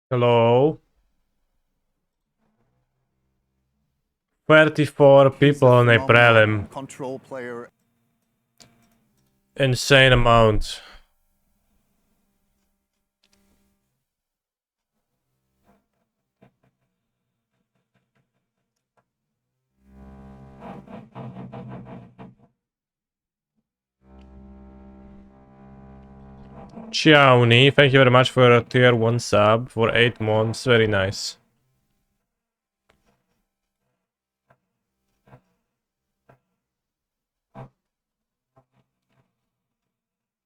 Hello. 34 people on a prelim. Control player. Insane amount. Chiaoni, thank you very much for a tier 1 sub for 8 months. Very nice.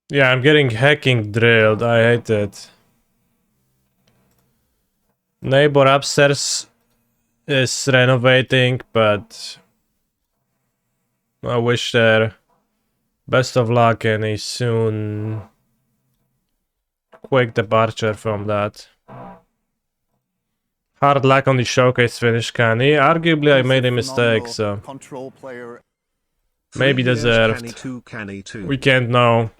Yeah, I'm getting hacking drilled. I hate it. Neighbor upstairs is renovating, but I wish her best of luck and a soon quick departure from that. Hard luck on the showcase finish, Kani. Arguably, I made a mistake, so Control player. maybe deserved. We can't know.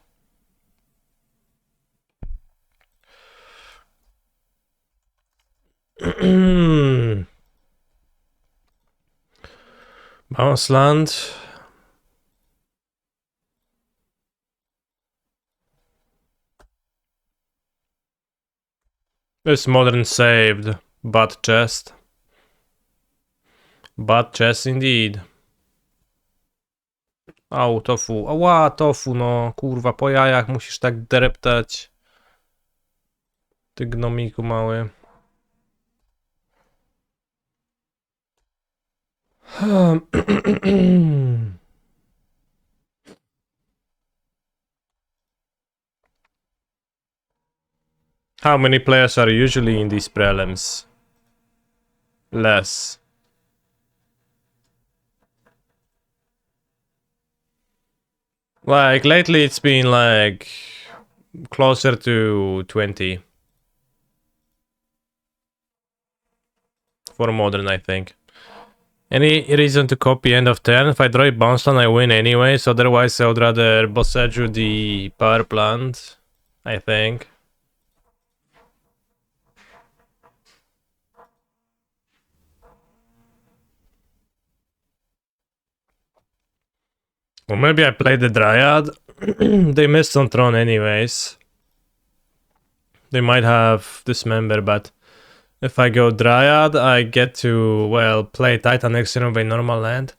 Land. This modern saved. Butt chest. Butt chest indeed. Au, tofu. Ała, tofu, no. Kurwa, po jajach musisz tak dreptać. Ty gnomiku mały. How many players are usually in these prelims? Less. Like, lately it's been like closer to 20. For modern, I think. Any reason to copy end of turn? If I draw a bounce land, I win anyway, so otherwise I would rather Bosseju the power plant, I think. Or maybe I played the Dryad. They missed on Throne anyways. They might have Dismember, but if I go Dryad, I get to, well, play Titan next turn of a normal land.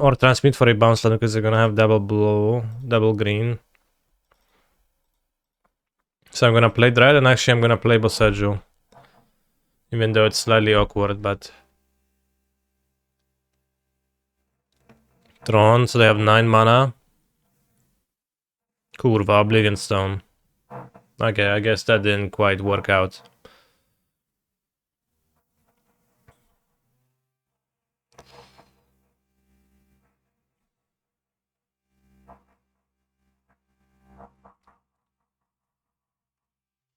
Or transmit for a bounce land because they're gonna have double blue, double green. So I'm gonna play Dryad and actually I'm gonna play Bosseju. Even though it's slightly awkward, but... Tron, so they have 9 mana. Kurwa, Oblivion Stone. Okay, I guess that didn't quite work out.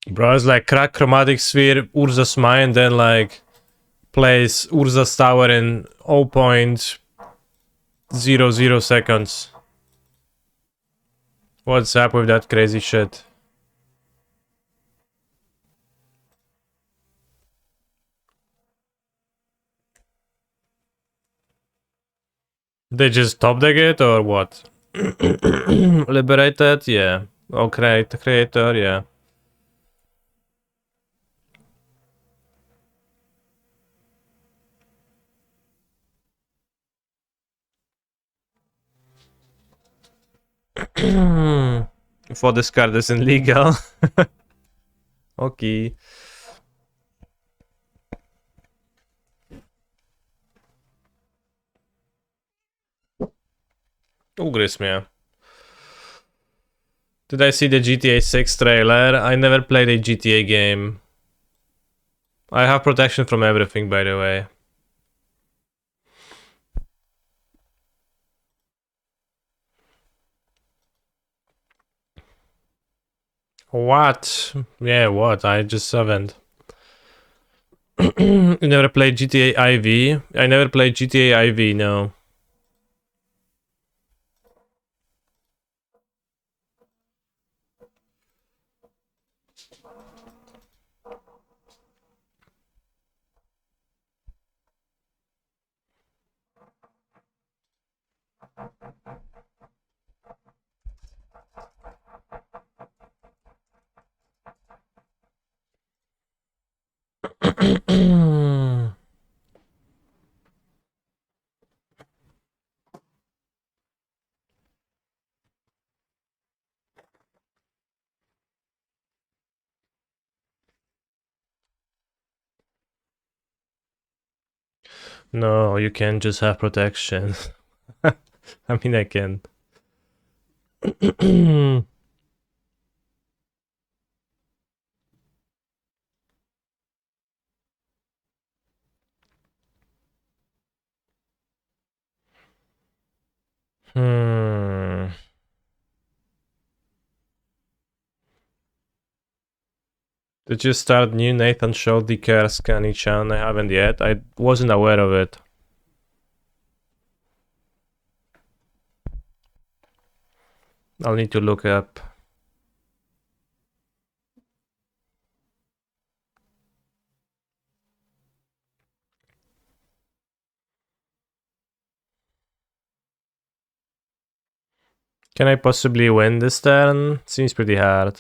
Bro, it's like crack Chromatic Sphere, Urza's Mind, then like plays Urza's Tower in 0.00 seconds. What's up with that crazy shit? They just top deck it or what? Liberated? Yeah. Oh, creator, yeah. For this card isn't legal. Okay. Ugryzł mnie. Did I see the GTA 6 trailer? I never played a GTA game. I have protection from everything, by the way. What? Yeah, what? I just haven't. You never played GTA IV? I never played GTA IV, no. No, you can't just have protection. I mean, I can. Hmm. Did you start new Nathan Show DKR Scani-chan? I haven't yet. I wasn't aware of it. I'll need to look up. Can I possibly win this turn? Seems pretty hard.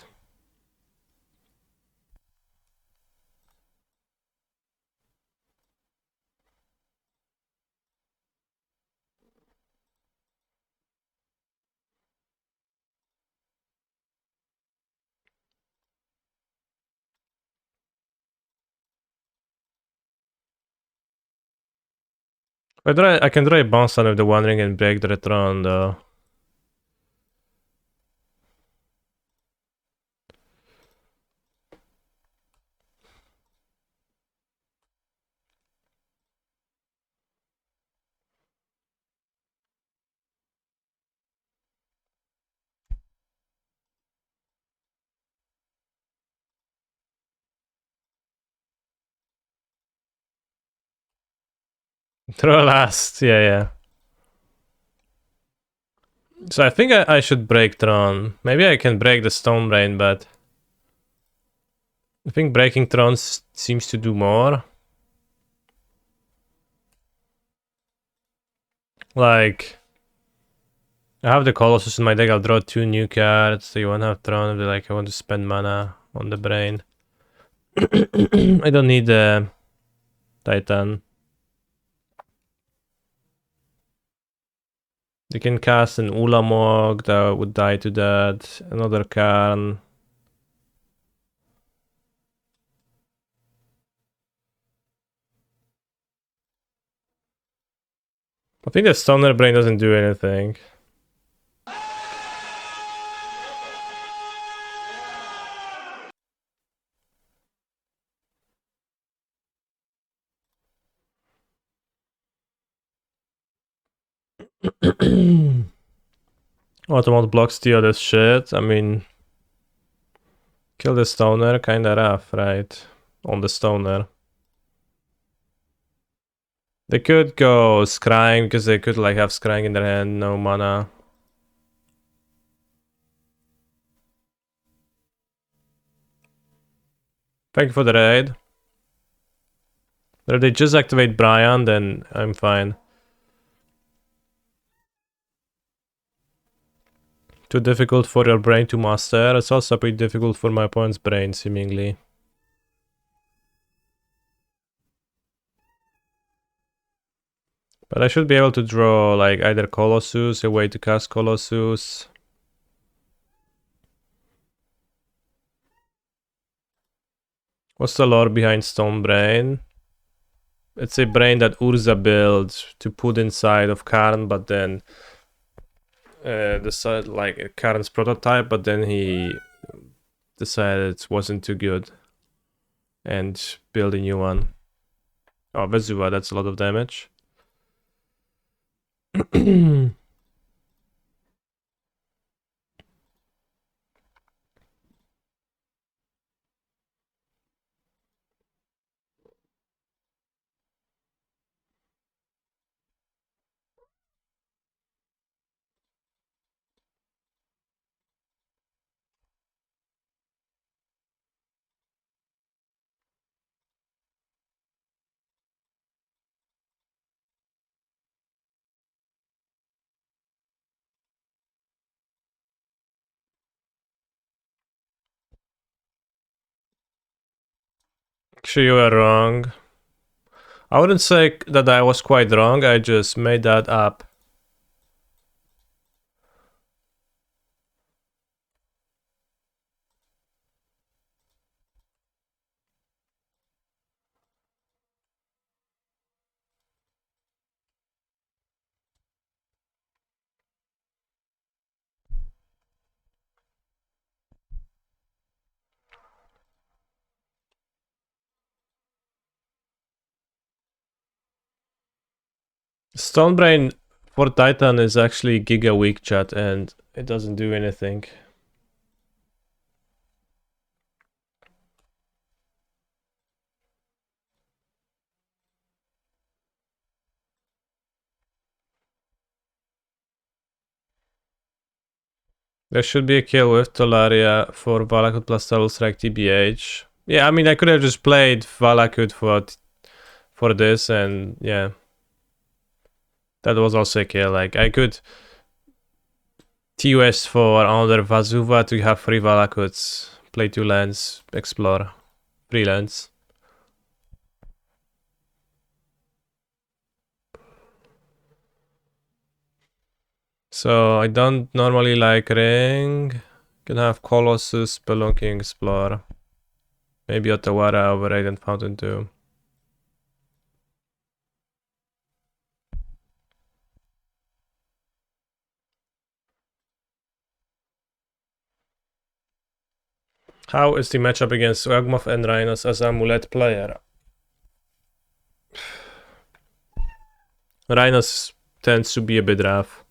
I can try bounce on with the One Ring and break the Retron though. Throw last, yeah. So I think I should break Tron. Maybe I can break the Stone Brain, but I think breaking Tron seems to do more. Like, I have the Colossus in my deck, I'll draw 2 new cards, so you won't have Tron, but like I want to spend mana on the brain. I don't need the Titan. You can cast an Ulamog that would die to that, another Karn. I think the Stoner Brain doesn't do anything. Automat block steal this shit. I mean, kill the Stoner, kinda rough, right? On the Stoner. They could go Scrying because they could like have Scrying in their hand, no mana. Thank you for the raid. If they just activate Brian, then I'm fine. Too difficult for your brain to master. It's also pretty difficult for my opponent's brain, seemingly. But I should be able to draw like either Colossus, a way to cast Colossus. What's the lore behind Stone Brain? It's a brain that Urza built to put inside of Karn, but then decided like Karn's prototype, but then he decided it wasn't too good and build a new one. Oh, Vezuva, that's a lot of damage. Actually, you were wrong. I wouldn't say that I was quite wrong, I just made that up. Stonebrain for Titan is actually giga weak, chat, and it doesn't do anything. There should be a kill with Talaria for Valakut plus Double Strike TBH. Yeah, I mean, I could have just played Valakut for this, and yeah. That was also a kill. Like, I could TUS for another Vazuva to have 3 Valakuts, play 2 lands, explore 3 lands. So I don't normally like Ring. Can have Colossus, Spelunking, Explore. Maybe Otawara over Radiant Fountain too. How is the matchup against Yawgmoth and Rhinos as Amulet player? Rhinos tends to be a bit rough.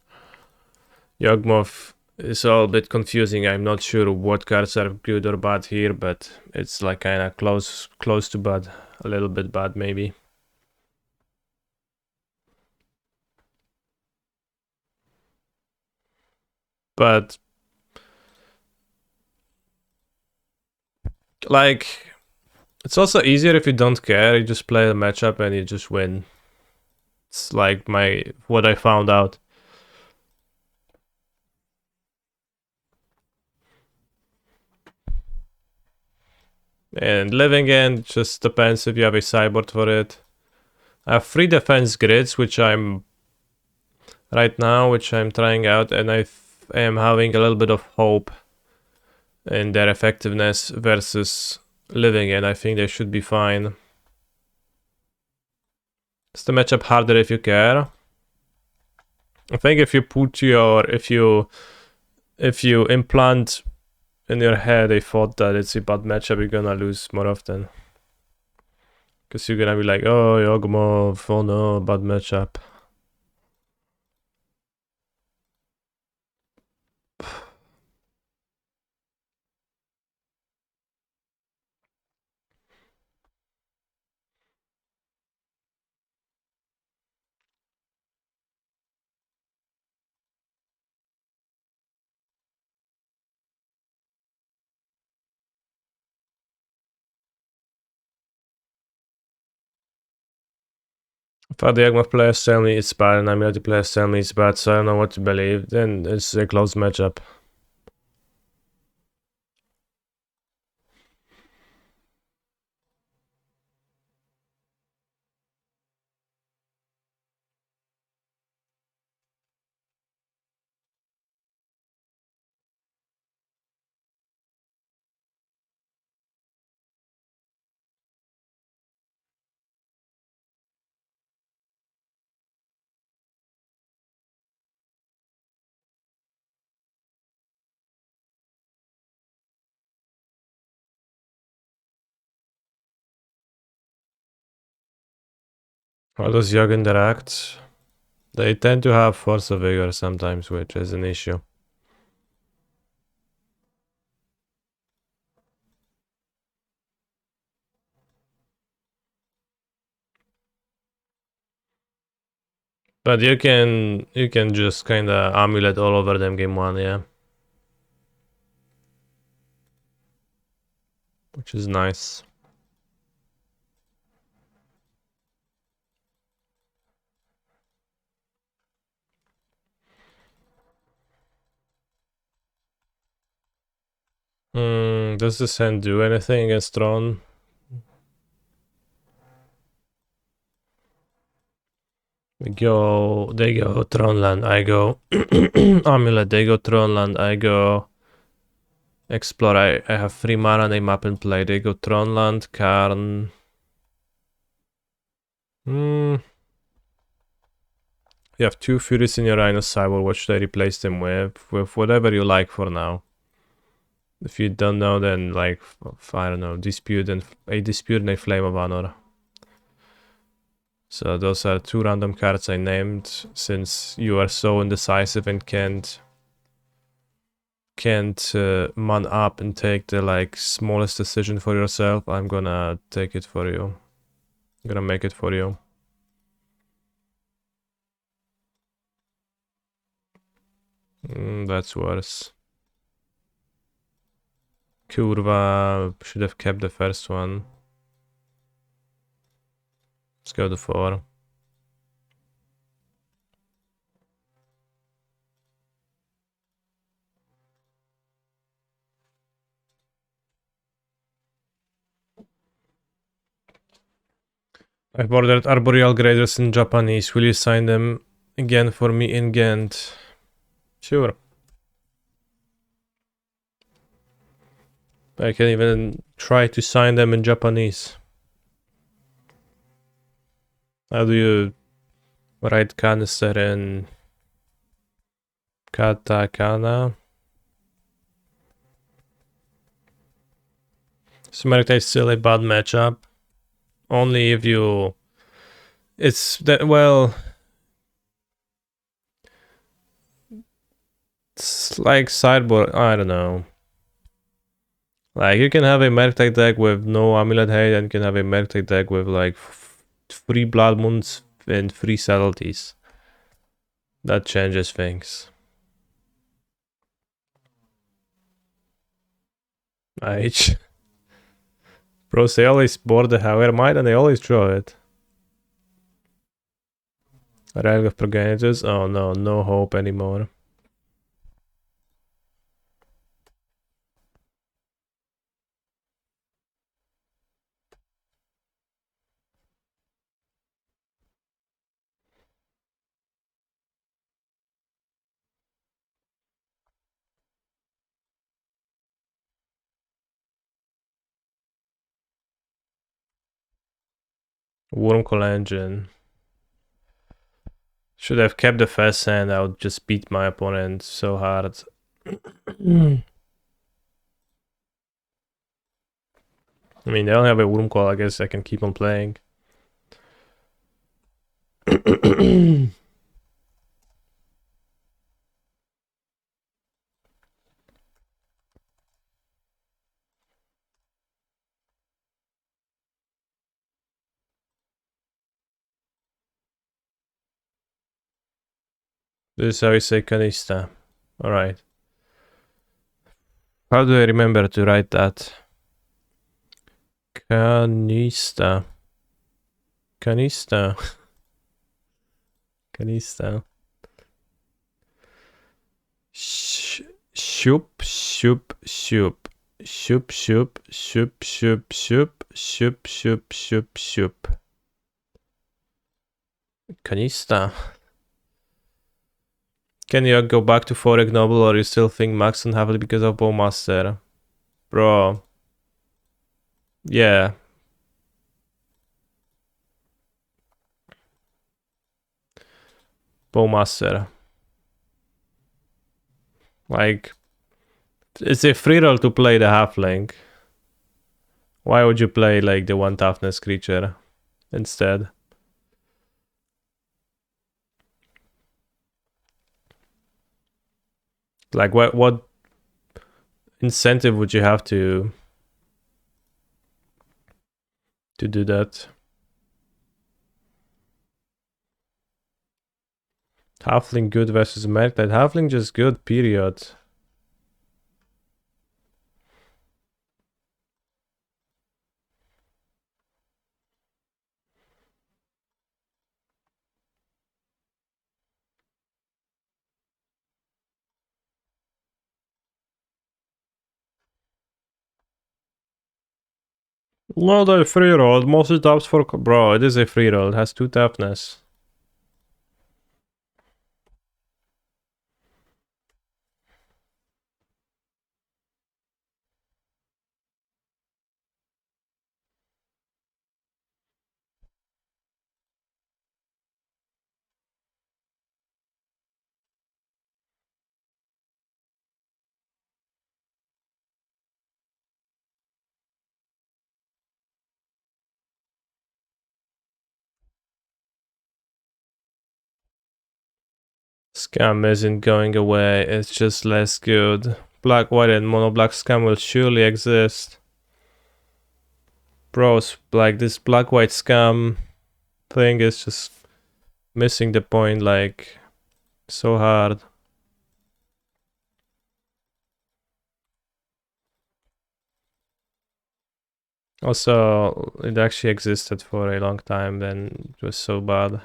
Yawgmoth is all a bit confusing. I'm not sure what cards are good or bad here, but it's like kinda close to bad. A little bit bad maybe. But like, it's also easier if you don't care. You just play the matchup and you just win. It's like what I found out. And living end just depends if you have a sideboard for it. I have 3 defense grids, which I'm right now, which I'm trying out, and I am having a little bit of hope in their effectiveness versus living end. I think they should be fine. Is the matchup harder if you care? I think if you put if you implant in your head a thought that it's a bad matchup, you're gonna lose more often. Because you're gonna be like, oh, Yawgmoth, oh no, bad matchup. If other Yawgmoth players tell me it's bad and Amulet players tell me it's bad, so I don't know what to believe, then it's a close matchup. How does Yogg interact? They tend to have Force of Vigor sometimes, which is an issue. But you can just kinda Amulet all over them game 1, yeah. Which is nice. Does this hand do anything against Tron? They go Tronland, I go Amulet, they go Tronland, I go Explore, I have 3 mana, they map and play, they go Tronland, Karn. You have 2 Furies in your Rhino Cyber, what should I replace them with? With whatever you like for now. If you don't know, then like, I don't know, Dispute and a Flame of Honor. So those are 2 random cards I named, since you are so indecisive and can't man up and take the like smallest decision for yourself. I'm gonna take it for you. I'm gonna make it for you. That's worse. Kurva, should have kept the first one. Let's go to 4. I've ordered Arboreal Graders in Japanese. Will you sign them again for me in Ghent? Sure. I can even try to sign them in Japanese. How do you write canister in katakana? Smerkta is still a bad matchup. Only if you... It's that, well... It's like sideboard, I don't know. Like, you can have a Merktech deck with no Amulet Hate, and you can have a Merktech deck with like 3 Blood Moons and 3 Subtleties. That changes things. H. Bros, they always board the However Might and they always draw it. Relic of Progenitors? Oh no, no hope anymore. Wormcoil Engine. Should have kept the first hand, I would just beat my opponent so hard. I mean, they don't have a Wormcoil, I guess I can keep on playing. This is how you say Canista. Alright. How do I remember to write that? Canista. Canista. Canista. Shoop, shoop, shoop. Shoop, shoop, shoop, shoop, shoop, shoop, shoop, shoop, shoop. Canista. Can you go back to 4 Ignoble, or you still think Max on heavily because of Bowmaster? Bro. Yeah. Bowmaster. Like, it's a free roll to play the halfling. Why would you play like the 1 toughness creature instead? Like, what incentive would you have to do that? Halfling good versus Merktide. Halfling just good, period. No, the free roll. Mostly tops for... Bro, it is a free roll. It has 2 toughness. Scam isn't going away, it's just less good. Black, white, and mono black scam will surely exist. Bros, like this black, white scam thing is just missing the point, like, so hard. Also, it actually existed for a long time, then it was so bad.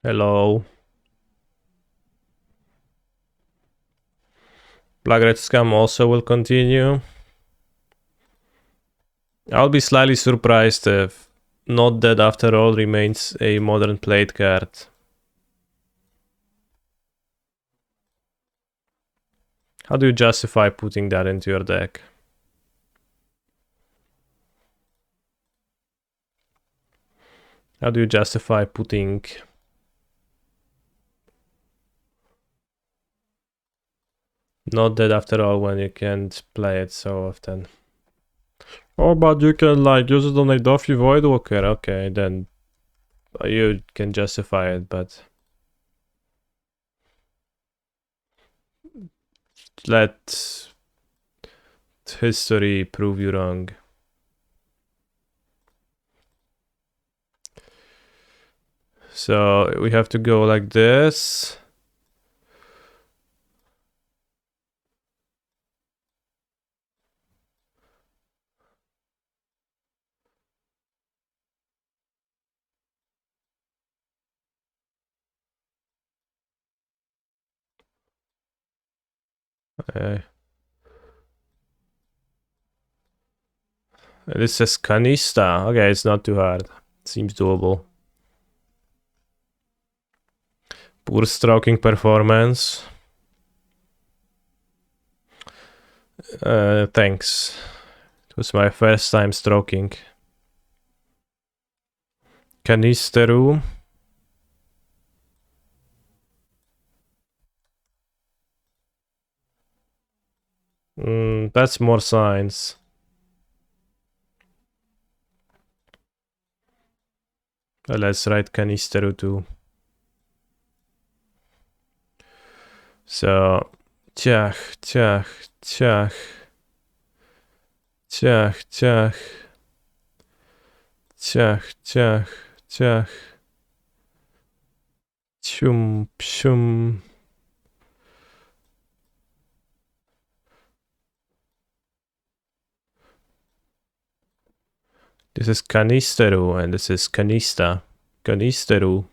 Hello. Black red scam also will continue. I'll be slightly surprised if Not Dead After All remains a modern played card. How do you justify putting that into your deck? How do you justify putting Not Dead After All when you can't play it so often? Oh, but you can like use it on a Doffy Voidwalker. Okay, then you can justify it, but let history prove you wrong. So we have to go like this. This says Canista. Okay, it's not too hard. Seems doable. Poor stroking performance. Thanks. It was my first time stroking. Canisteru. That's more science. Let's write Canisteru too. So, ciach, ciach, ciach. Ciach, ciach. Ciach, ciach, ciach. Cium, psium. This is Canisteru and this is Canista. Canisteru.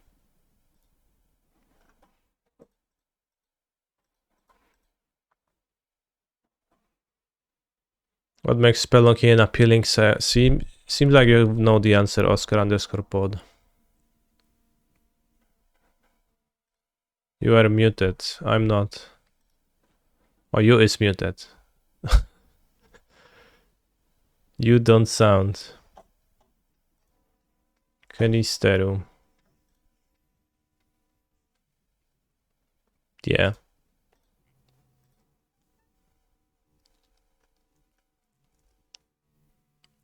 What makes Spelunky an appealing seems like you know the answer, Oscar_pod. You are muted. I'm not. Oh, you is muted. You don't sound. Canisteru. Yeah.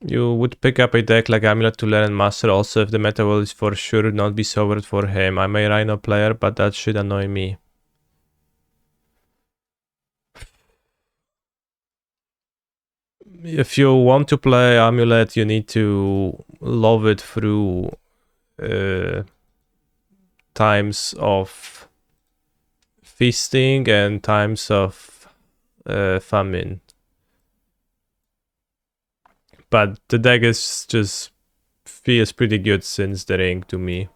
You would pick up a deck like Amulet to learn and master also if the meta will for sure not be sobered for him. I'm a Rhino player, but that should annoy me. If you want to play Amulet, you need to love it through times of feasting and times of famine. But the deck is just feels pretty good since the ring to me.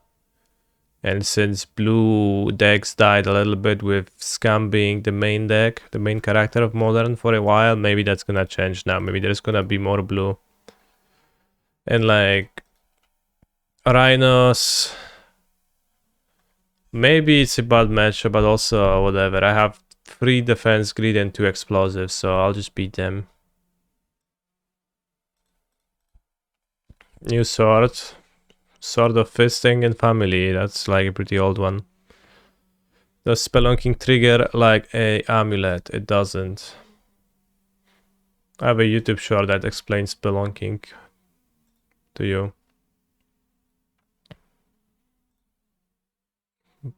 And since blue decks died a little bit with Scam being the main deck, the main character of Modern for a while, maybe that's gonna change now. Maybe there's gonna be more blue. And like Rhinos, maybe it's a bad match, but also whatever. I have 3 defense, greed, and 2 explosives, so I'll just beat them. New sword. Sword of Fisting and Family. That's like a pretty old one. Does spelunking trigger like a amulet? It doesn't. I have a YouTube short that explains spelunking to you.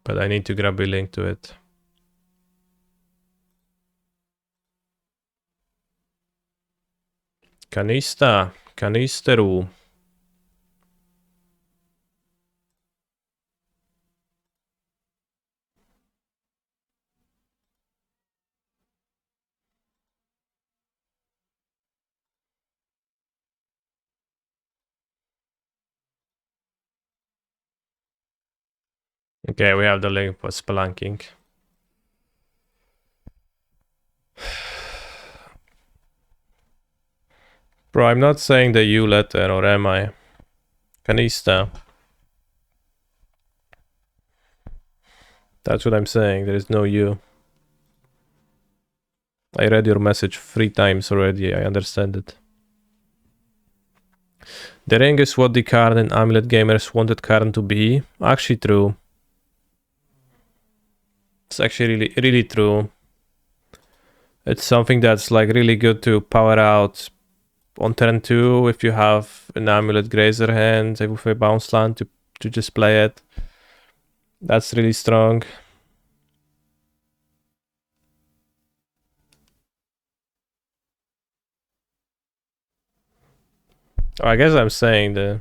But I need to grab a link to it. Kanisteru. Okay, we have the link for spelunking. Bro, I'm not saying the U letter, or am I? Kanista. That's what I'm saying, there is no U. I read your message 3 times already, I understand it. The ring is what the card and Amulet gamers wanted Karn to be. Actually true. It's actually really true. It's something that's like really good to power out on turn 2 if you have an Amulet Grazer hand with a bounce land to just play it. That's really strong. Oh, I guess I'm saying the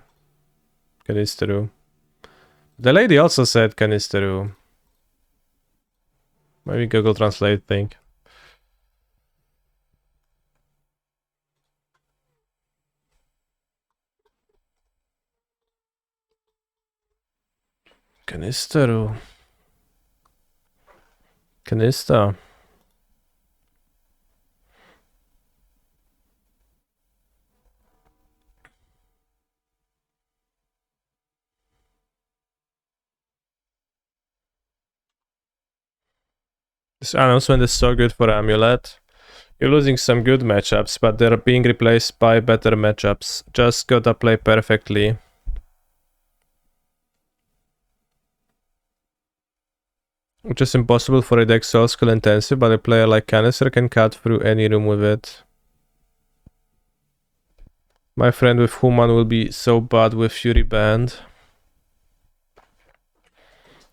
Kanisteru. The lady also said Kanisteru. Maybe Google Translate thing. Kanisteru. Kanista. This announcement is so good for Amulet. You're losing some good matchups, but they're being replaced by better matchups. Just gotta play perfectly. Which is impossible for a deck so skill intensive, but a player like Canister can cut through any room with it. My friend with Human will be so bad with Fury Band.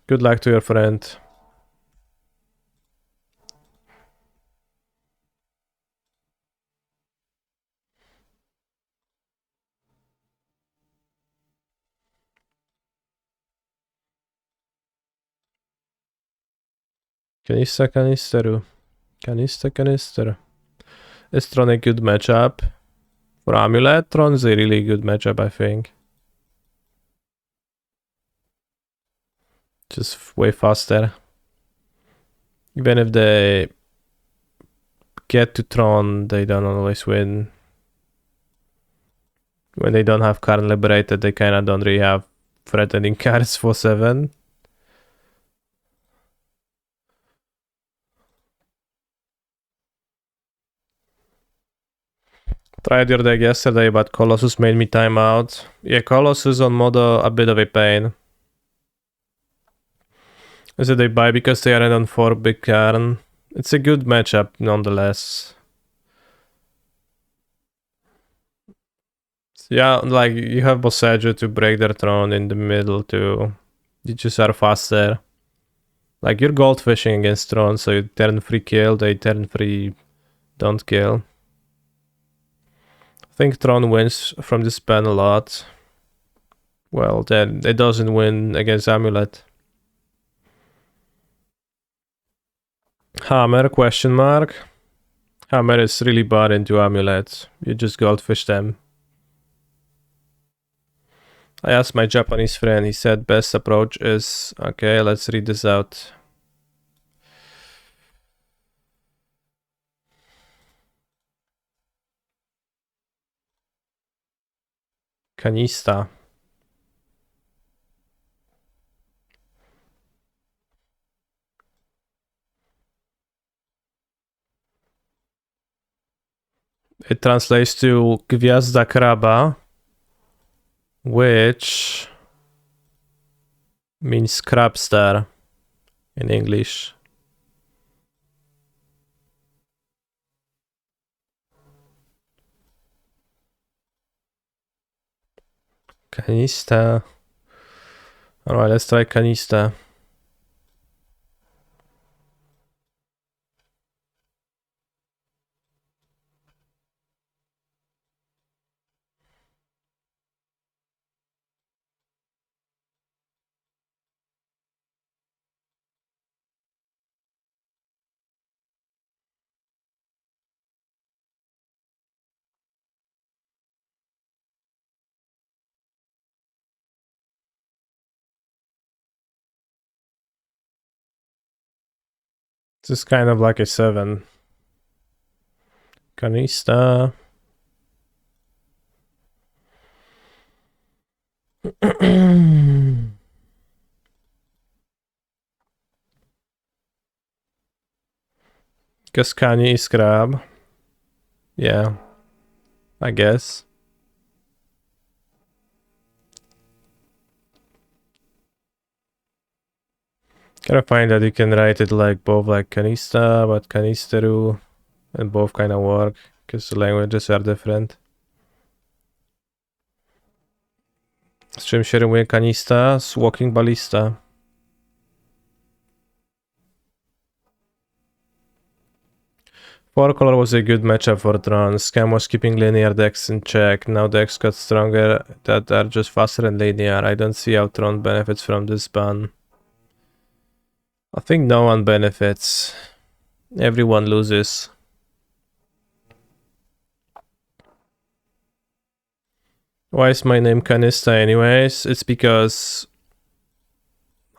Good luck to your friend. Kanisteru. Kanister. Is Tron a good matchup? For Amulet, Tron is a really good matchup, I think. Just way faster. Even if they get to Tron, they don't always win. When they don't have Karn liberated, they kinda don't really have threatening cards for 7. Tried your deck yesterday, but Colossus made me time out. Yeah, Colossus on Modo, a bit of a pain. Is it a buy because they aren't on 4 big Karn? It's a good matchup nonetheless. Yeah, like you have Boseiju to break their throne in the middle too. You just are faster. Like you're gold fishing against Tron, so you turn 3 kill, they turn 3 don't kill. I think Tron wins from this ban a lot. Well, then it doesn't win against Amulet. Hammer, question mark. Hammer is really bad into Amulet. You just goldfish them. I asked my Japanese friend, he said best approach is... Okay, let's read this out. Kanista. It translates to Gwiazda Kraba, which Means crab star in English. Canista. Alright, let's try Canista. This is kind of like a 7. Canista. Cascani is crab. Yeah, I guess. Gotta find that you can write it like both like Canista, but Canisteru, and both kind of work, because the languages are different. Z czym się rymuje Canista? Z Walking Ballista. Four color was a good matchup for Tron. Scam was keeping linear decks in check. Now decks got stronger that are just faster and linear. I don't see how Tron benefits from this ban. I think no one benefits. Everyone loses. Why is my name Canista anyways? It's because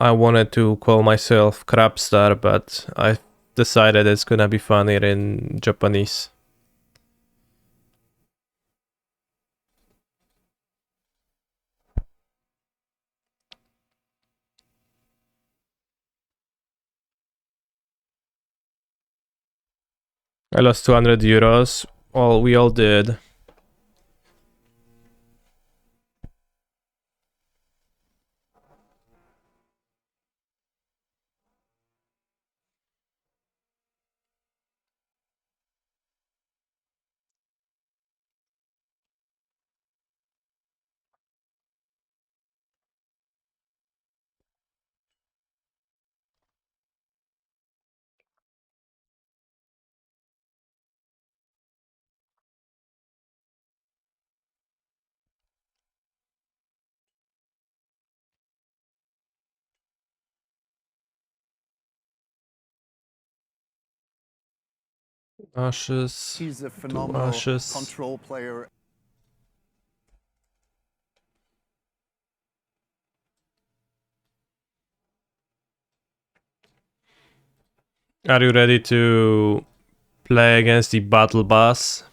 I wanted to call myself Crabstar, but I decided it's gonna be funnier in Japanese. I lost 200 euros. We all did. Ashes. He's a phenomenal ashes. control player. Are you ready to play against the battle boss?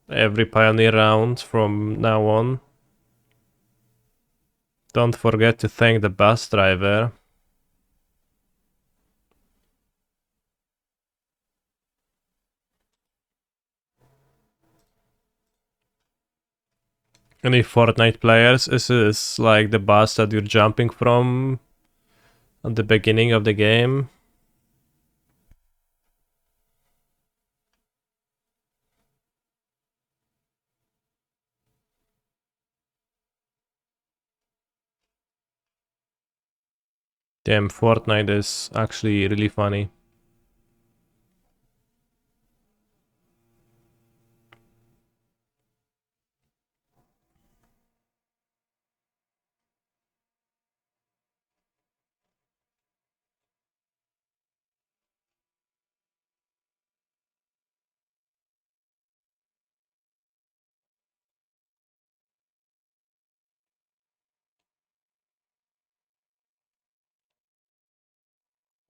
Every Pioneer round from now on. Don't forget to thank the bus driver. Any Fortnite players, this is like the bus that you're jumping from at the beginning of the game. Damn, Fortnite is actually really funny.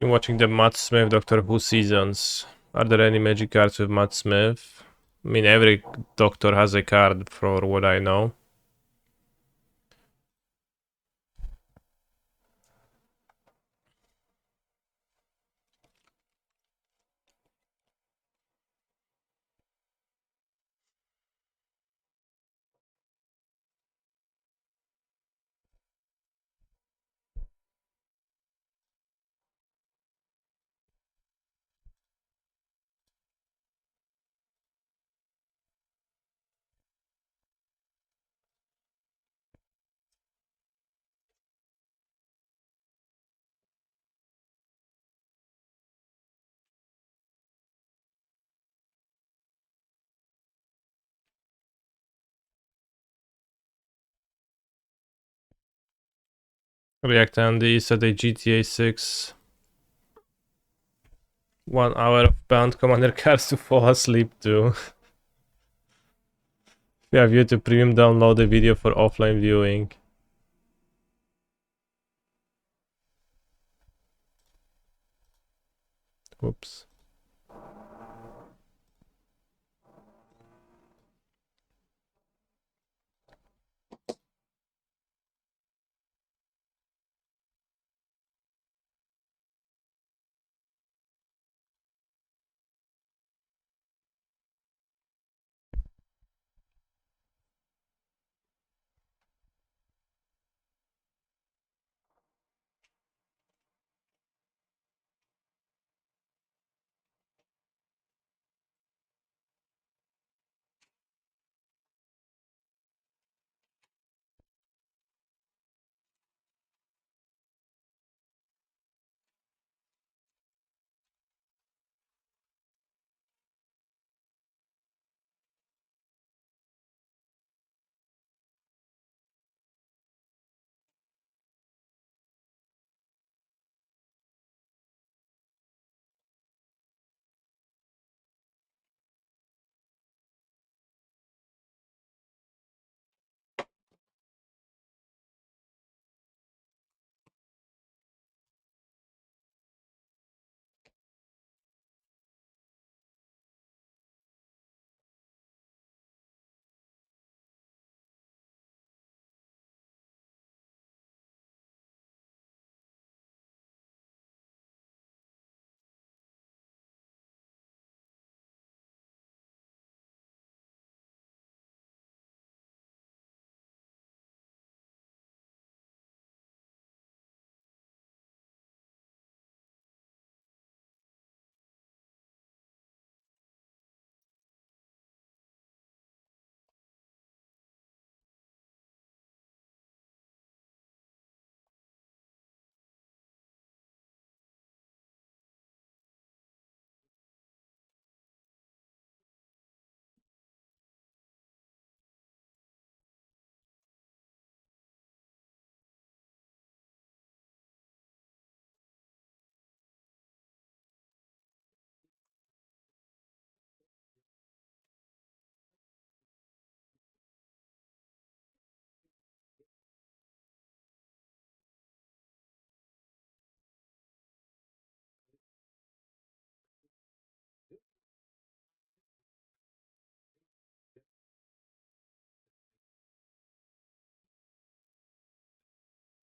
I'm watching the Matt Smith Doctor Who seasons. Are there any magic cards with Matt Smith? I mean, every doctor has a card for what I know. React Andy said a GTA 6 1 hour of banned Commander cards to fall asleep to. We have YouTube Premium, download the video for offline viewing. Whoops.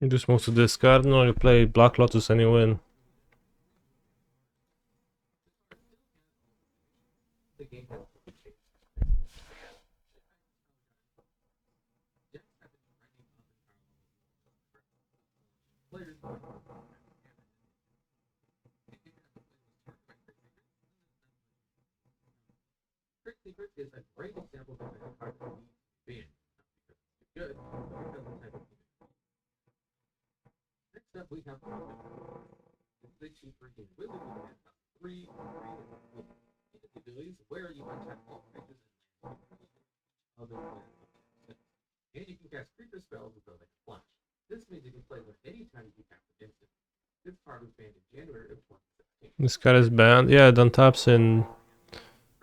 You just move to discard, no, you play Black Lotus and you win. This card is banned. Yeah, it untaps in.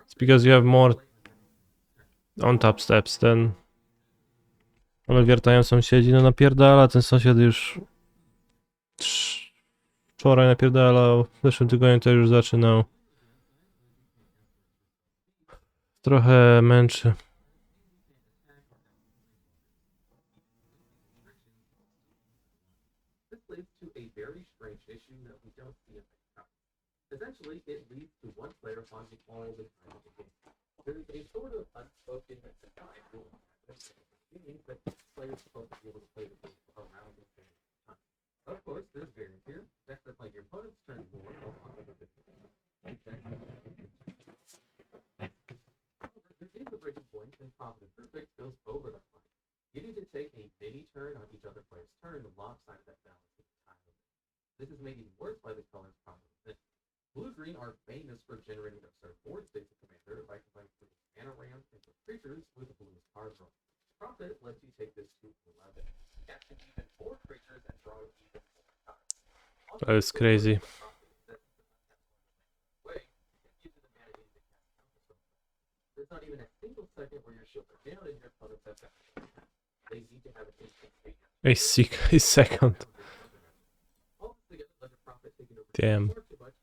It's because you have more on-tap steps than. Ale wiertają sąsiedzi, no napierdala, ten sąsiad już wczoraj napierdalał, w zeszłym tygodniu to już zaczynał. Trochę męczy. That is crazy. There's not even a single second where your shields are down and your opponents have back. They need to have an instant state. A second. All this together led to profit taking over Damn. far too much.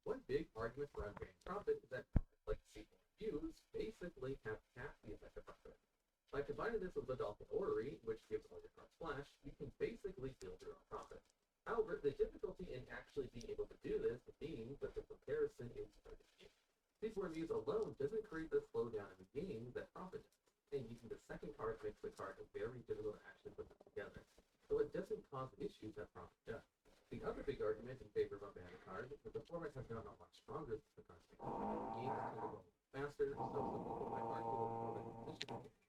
One big argument for unbanning profit is that like SQL views basically have half the effect of profit. By combining this with the Dolphin Orrery, which gives all your cards flash, you can basically build your own profit. However, the difficulty in actually being able to do this means that the comparison is very cheap. SQL views alone doesn't create the slowdown in the game that profit does, and using the second card makes the card a very difficult to actually put them together. So it doesn't cause issues that profit does. The other big argument in favor of unbanning cards is that the format has gotten a lot stronger since the cards became games tend to go faster, so some people might argue that this should be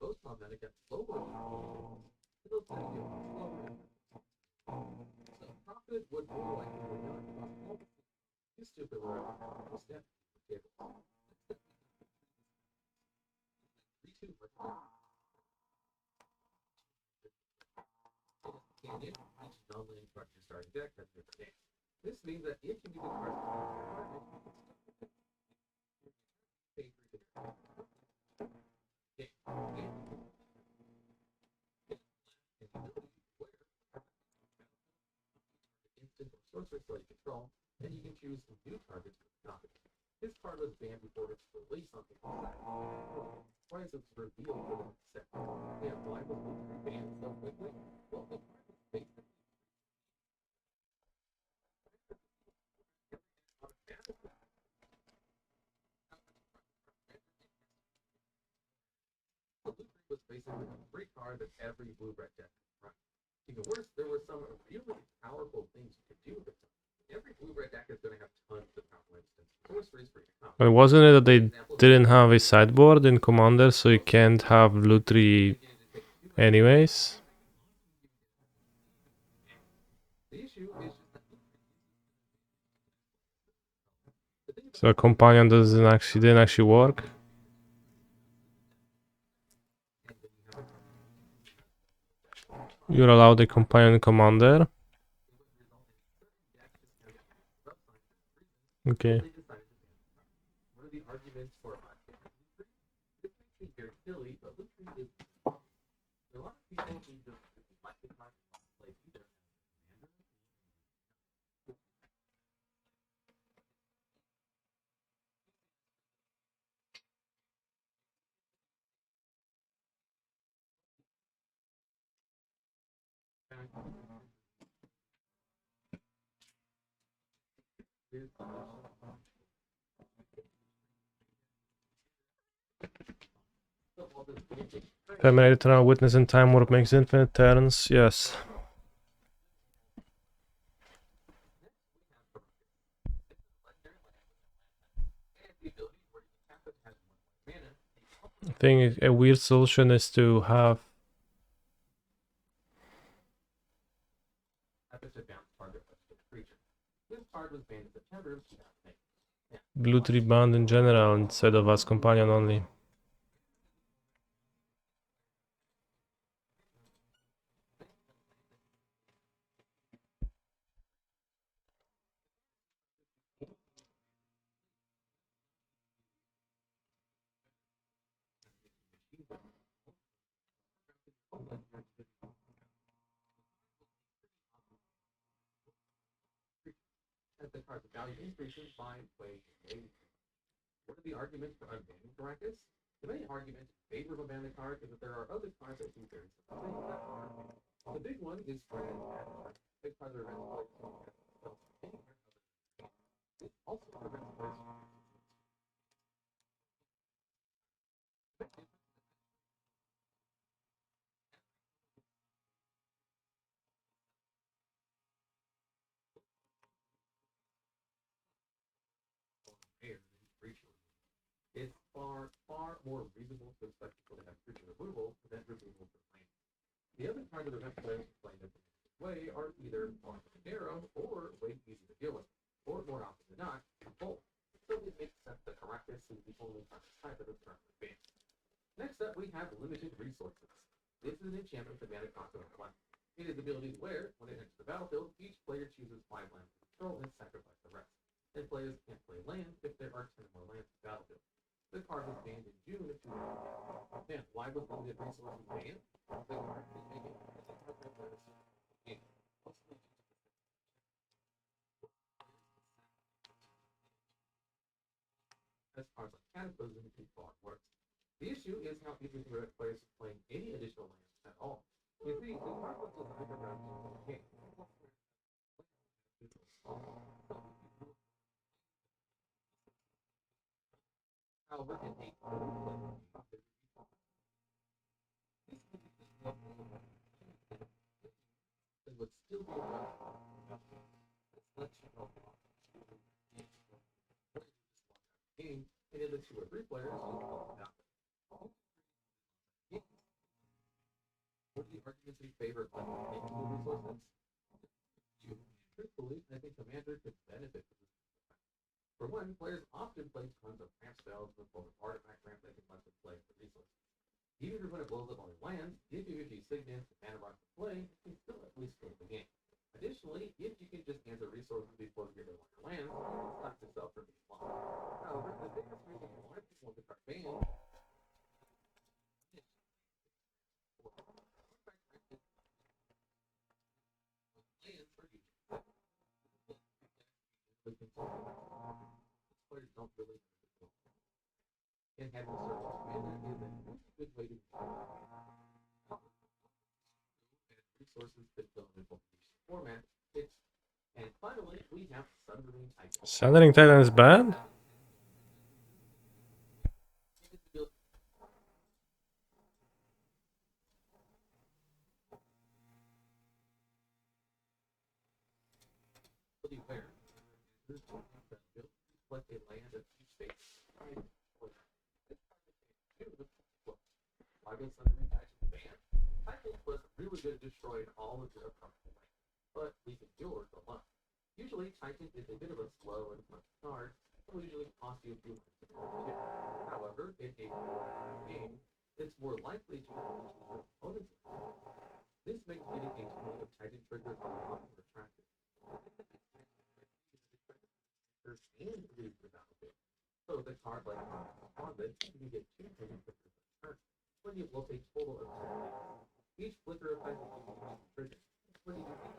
both problematic and slower. It'll tend to get slower. So profit would more likely go down across all the used to be where step table. 3, 2, each non-land card your starting deck has different names. This means that if you use a card instant or sorcerer spell you control, then you can choose new targets for the topic. This card was banned before its release on the set. Why is it revealed for the set? Yeah, why was it banned so quickly? Well, the card was basically was basically a free card that every blue-red deck could run. Even worse, there were some really powerful things you could do with it. Every blue-red deck is going to have tons of powerful instants. Sorceries for your combo. But wasn't it that they didn't have a sideboard in Commander, so you can't have Lutri anyways? The issue is So a companion didn't actually work. You're allowed a companion commander. Okay. one of the arguments for this makes me very silly, but Lutri is a lot of people who just like the card play either. Terminate eternal witness in time warp makes infinite turns. Yes. I think a weird solution is to have blue tree band in general instead of as companion only. As the card's value increases by way What are the arguments for unbanning Caracas? The main argument in favor of a banning card is that there are other cards that do very similar things that are banned. The big one is for big cards are also it's far more reasonable to expect people to have creature removal than removal for land. The other kind of event players who play this way are either far too narrow or way easy to deal with, or more often than not, both. So it makes sense that Caracas is the only type of is currently banned. enchantment with the mana cost of 1. It is ability where, when it enters the battlefield, each player chooses 5 lands to control and sacrifice the rest. And players can't play land if there are 10 more lands in the battlefield. The card was banned in June of 2008. Then, why was limited resources banned? The card is making as cards like Cataclysm and Fog works. The issue is how easy to prevent players from playing any additional lands at all. You see, the card was designed around the game. However, in a it would still be around. Let's game, and the 2 or 3 players who call it out. What are the arguments in favor of making resources? Truthfully, I think Commander could benefit from this. For one, players often play tons of ramp spells in the form of artifact ramp that can let them play for resources. Even if when it blows up all your lands, if you use signets and mana rocks to play, you can still at least win the game. Additionally, if you can just answer resources before you get your lands, you can stop yourself from being lost. However, the biggest reason why people want the card banned players don't really and having a certain commander is a good way to resources that don't involve format. It's and finally we have Sundering Titan. Sundering Titan is bad? What a land of two space. Why was Sundering Titan banned? Titan was really good at destroying all of your opponent's land, but leaving yours alone. Usually, Titan is a bit of a slow and fun card, and will usually cost you a few lands to control. However, in a game, it's more likely to your opponent's. This makes getting a ton of Titan triggers a lot more attractive. And lose the battlefield. So the card like Amulet, you can get 2 Titan triggers per turn, when you will take total of 2 lands. Each flicker effect will give you 2 triggers. What do you think?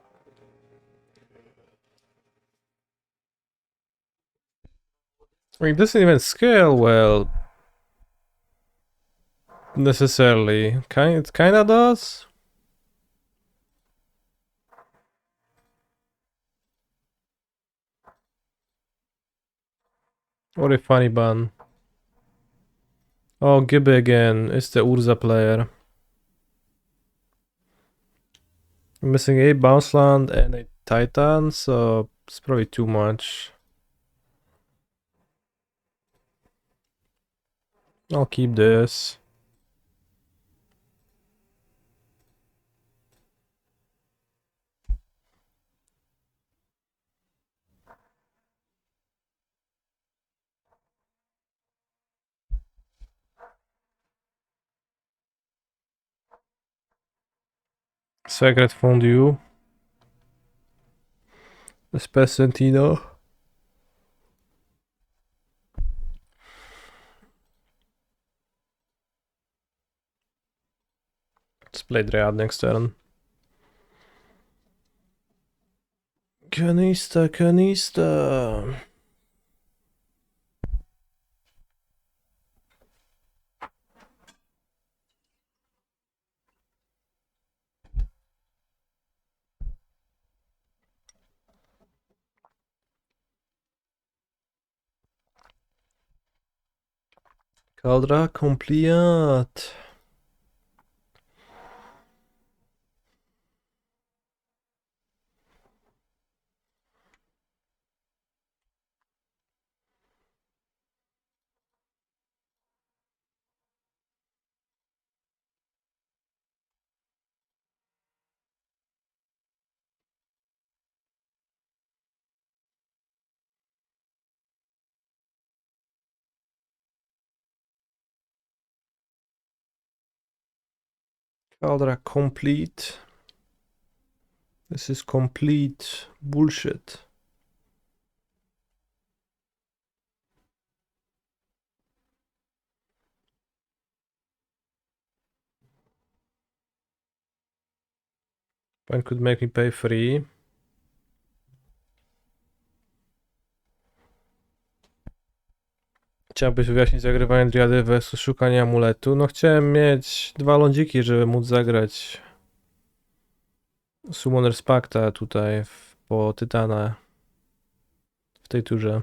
I mean, it doesn't even scale well. Necessarily. It kinda does. What a funny bun. Oh, Gibby again. It's the Urza player. I'm missing a bounce land and a Titan, so it's probably too much. I'll keep this. Sacred Fondue. Espacentino. Let's play Dryad next turn. Canista. Caldra compliant. Caldra complete. This is complete bullshit. One could make me pay free. Chciałbyś wyjaśnić zagrywanie Driady vs szukanie amuletu? No chciałem mieć 2 lądziki, żeby móc zagrać Summoner's Pacta tutaj po Tytana w tej turze.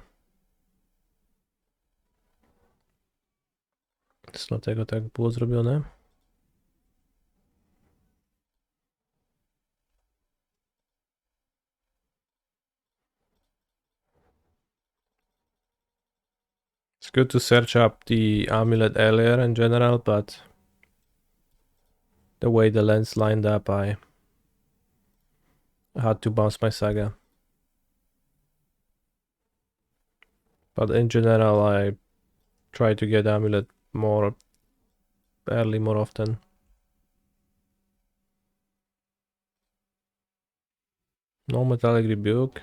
Dlatego tak było zrobione. It's good to search up the amulet earlier in general, but the way the lens lined up, I had to bounce my saga. But in general, I try to get amulet more early, more often. No metallic rebuke.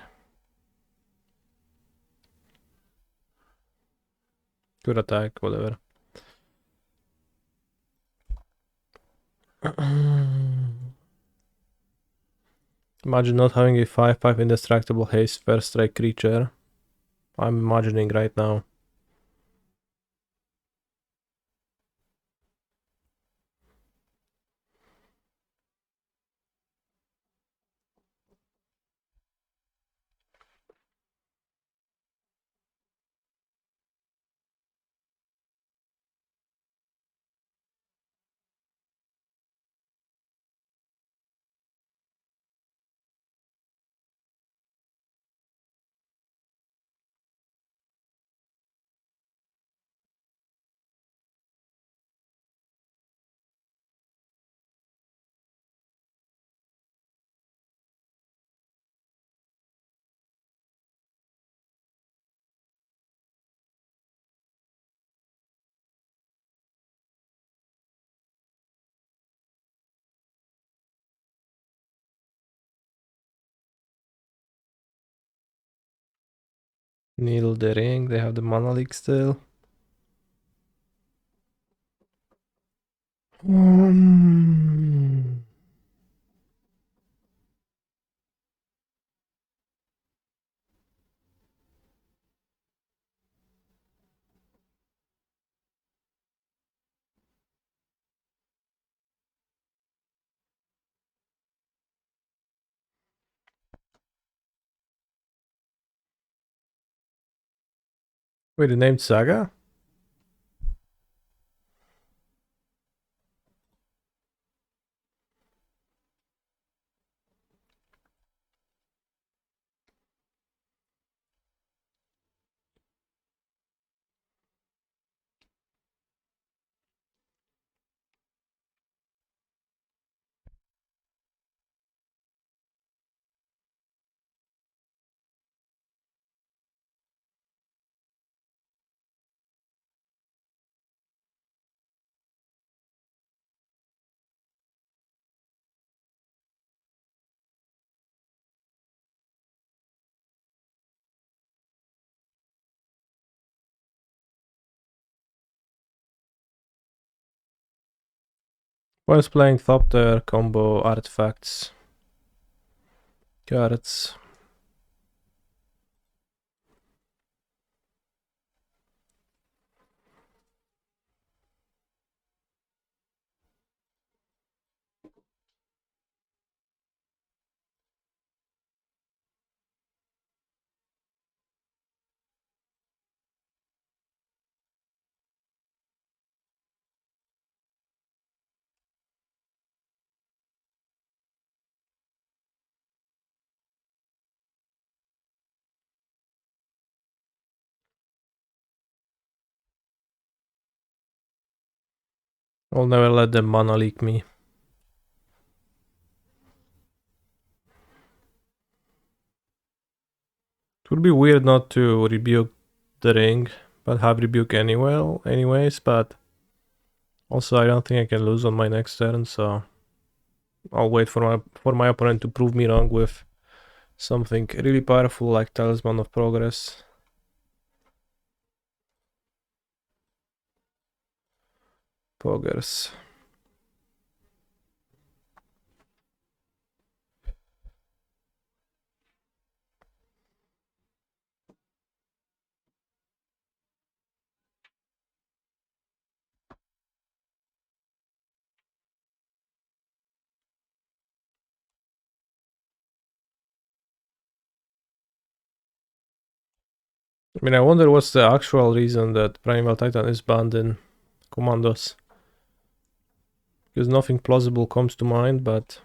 Good attack, whatever. Imagine not having a 5/5 indestructible haste first strike creature. I'm imagining right now. Needle the ring, they have the mana leak still. Wait, the named Saga? Was playing Thopter combo artifacts. Cards. I'll never let them mana leak me. It would be weird not to rebuke the ring, but have rebuke anyways, but also I don't think I can lose on my next turn, so I'll wait for my opponent to prove me wrong with something really powerful like Talisman of Progress. Poggers. I mean, I wonder what's the actual reason that Primeval Titan is banned in Commandos. Because nothing plausible comes to mind, but...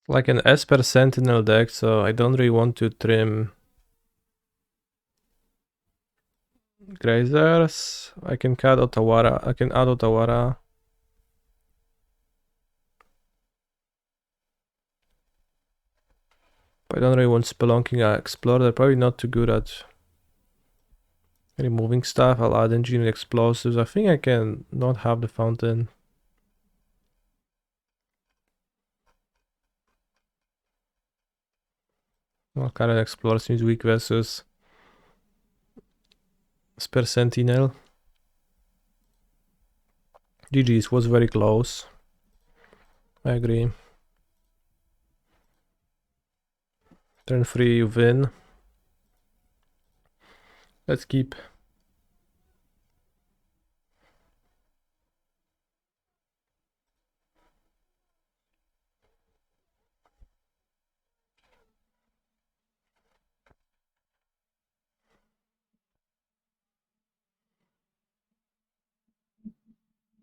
like an Esper Sentinel deck, so I don't really want to trim Grazers. I can add Otawara. But I don't really want Spelunking Explorer. They're probably not too good at removing stuff. I'll add Engineered Explosives. I think I can not have the Fountain. Well, Current Explorer seems weak versus Esper Sentinel. GG's was very close. I agree. Turn 3, you win. Let's keep.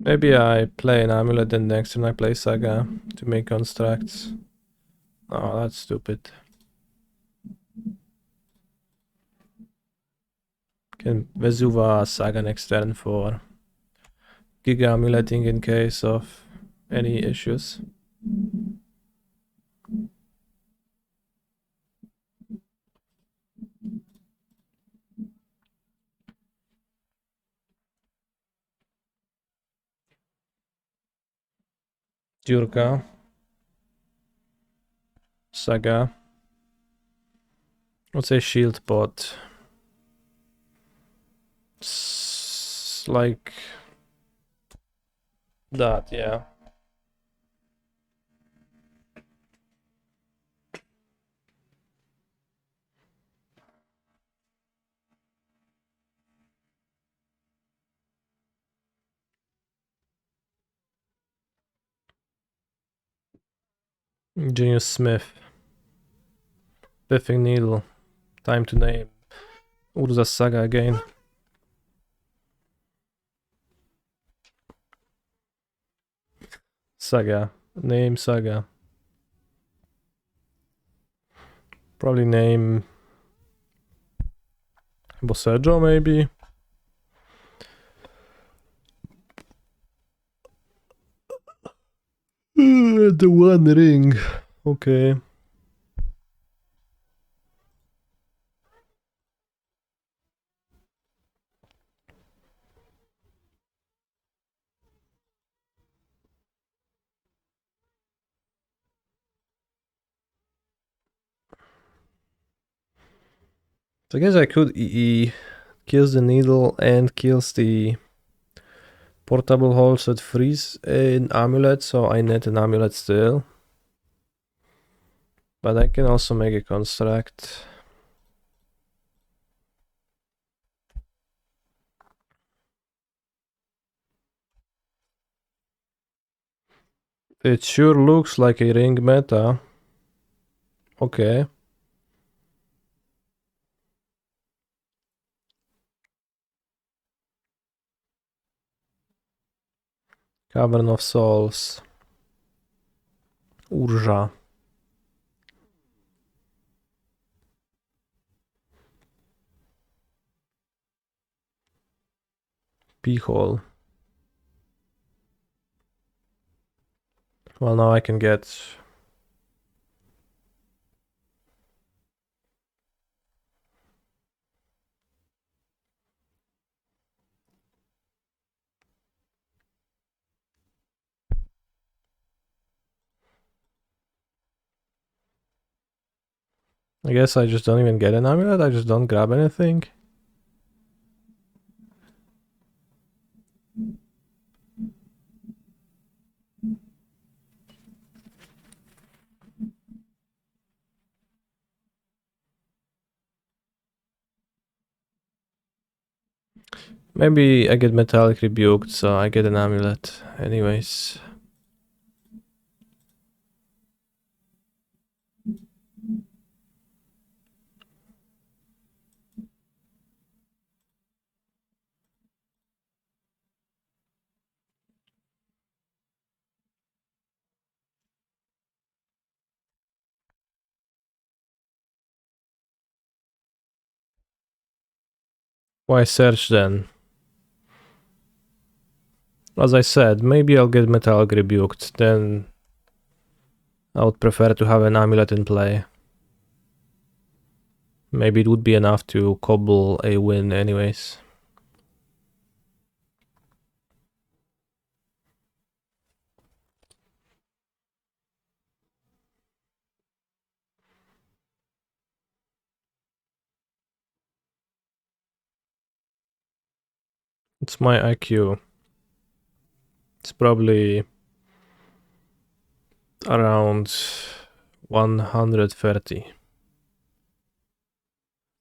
Maybe I play an Amulet and next turn I play Saga to make constructs. Oh, that's stupid. Can Vesuva Saga next turn for Giga Amuleting in case of any issues. Jurka. Saga. Let's say Shield Pot. Like that, yeah. Genius Smith. Biffing Needle. Time to name Urza Saga again. Saga. Name Saga. Probably name Bosseggio, maybe. The One Ring. Okay. So I guess I could EE. Kills the needle and kills the portable hole, so it frees an amulet, so I net an amulet still. But I can also make a construct. It sure looks like a ring meta. Okay. Cavern of Souls. Urza. P-hole. Well, now I can get... I guess I just don't even get an amulet, I just don't grab anything. Maybe I get metallic rebuked, so I get an amulet. Anyways. Why search then? As I said, maybe I'll get metallic rebuked, then I would prefer to have an amulet in play. Maybe it would be enough to cobble a win anyways. It's my IQ. It's probably around 130. If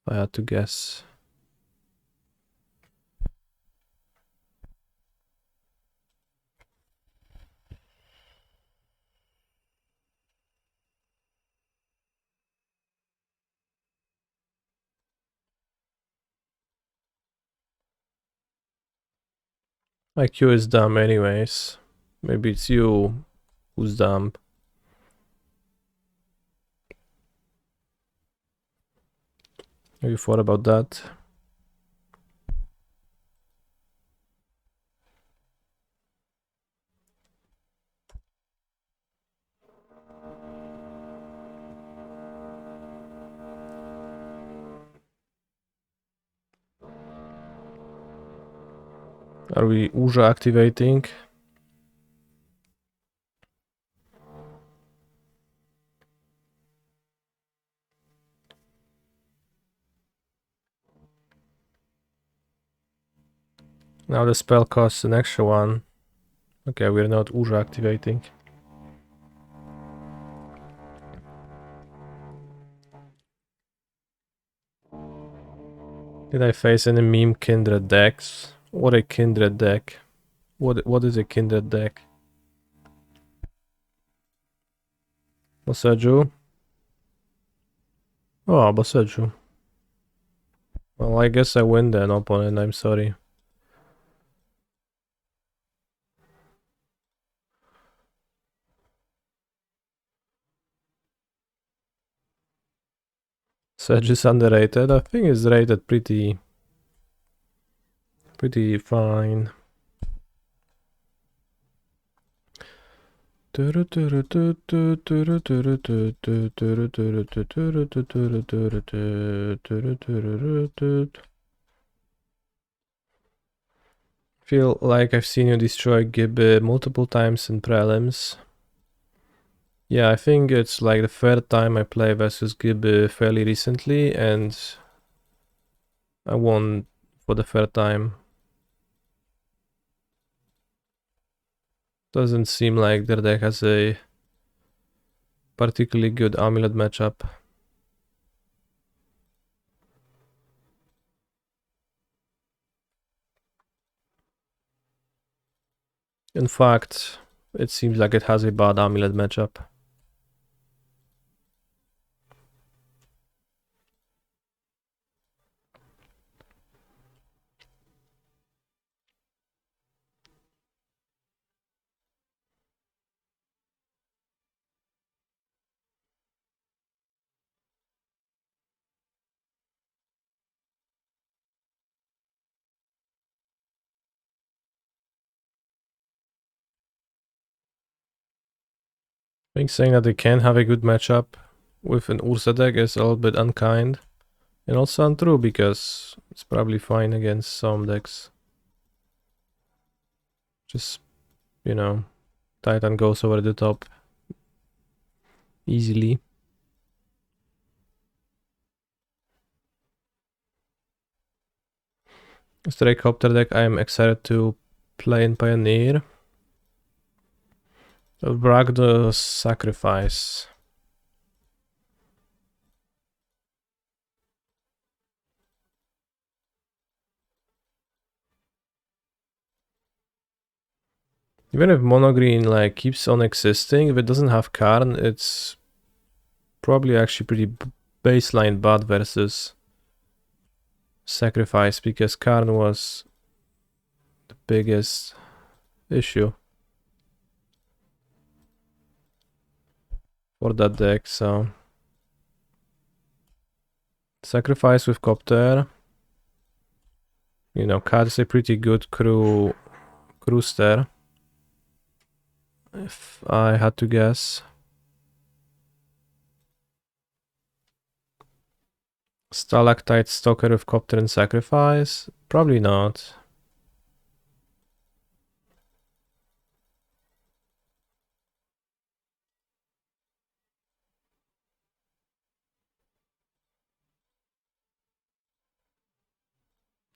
I had to guess. IQ is dumb anyways. Maybe it's you who's dumb. Have you thought about that? Are we Urza activating? Now the spell costs an extra one. Okay, we're not Urza activating. Did I face any meme kindred decks? What a kindred deck? What is a kindred deck? Boseju? Oh, Boseju. Well, I guess I win then, opponent, I'm sorry. Sedge is underrated. I think it's rated pretty fine. Feel like I've seen you destroy Gib multiple times in prelims. Yeah, I think it's like the third time I play versus Gib fairly recently, and I won for the third time. Doesn't seem like their deck has a particularly good Amulet matchup. In fact, it seems like it has a bad Amulet matchup. I think saying that they can have a good matchup with an Ursa deck is a little bit unkind. And also untrue, because it's probably fine against some decks. Just, you know, Titan goes over the top easily. Straycopter deck I am excited to play in Pioneer. Brag the Sacrifice. Even if monogreen like keeps on existing, if it doesn't have Karn, it's probably actually pretty baseline bad versus Sacrifice, because Karn was the biggest issue for that deck. So Sacrifice with Copter. You know, Cat is a pretty good crewster, if I had to guess. Stalactite Stalker with Copter and Sacrifice? Probably not.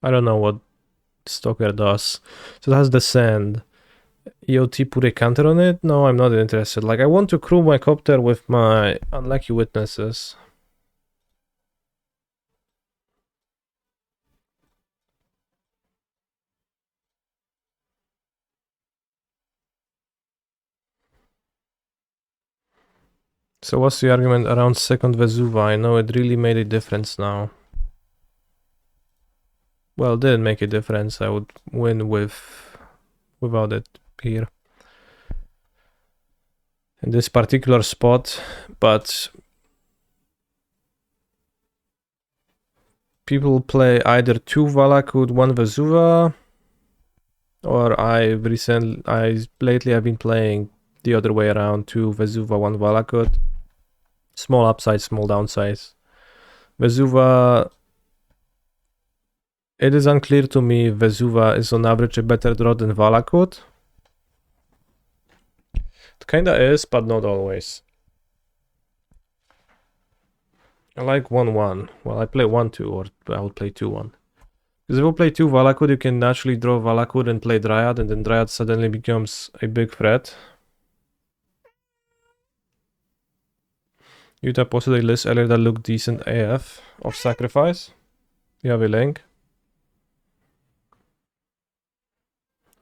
I don't know what Stalker does. So it has the sand. EOT put a counter on it? No, I'm not interested. Like, I want to crew my Copter with my Unlucky Witnesses. So what's the argument around second Vesuva? I know it really made a difference now. Well, it didn't make a difference. I would win without it here. In this particular spot, but people play either 2 Valakut, 1 Vesuva, or lately I've been playing the other way around, 2 Vesuva, 1 Valakut. Small upsides, small downsides. Vesuva, it is unclear to me if Vesuva is on average a better draw than Valakut. It kinda is, but not always. I like 1-1. Well, I play 1-2, or I would play 2-1. Because if you play 2 Valakut, you can naturally draw Valakut and play Dryad, and then Dryad suddenly becomes a big threat. Utah posted a list earlier that looked decent AF of Sacrifice. You have a link.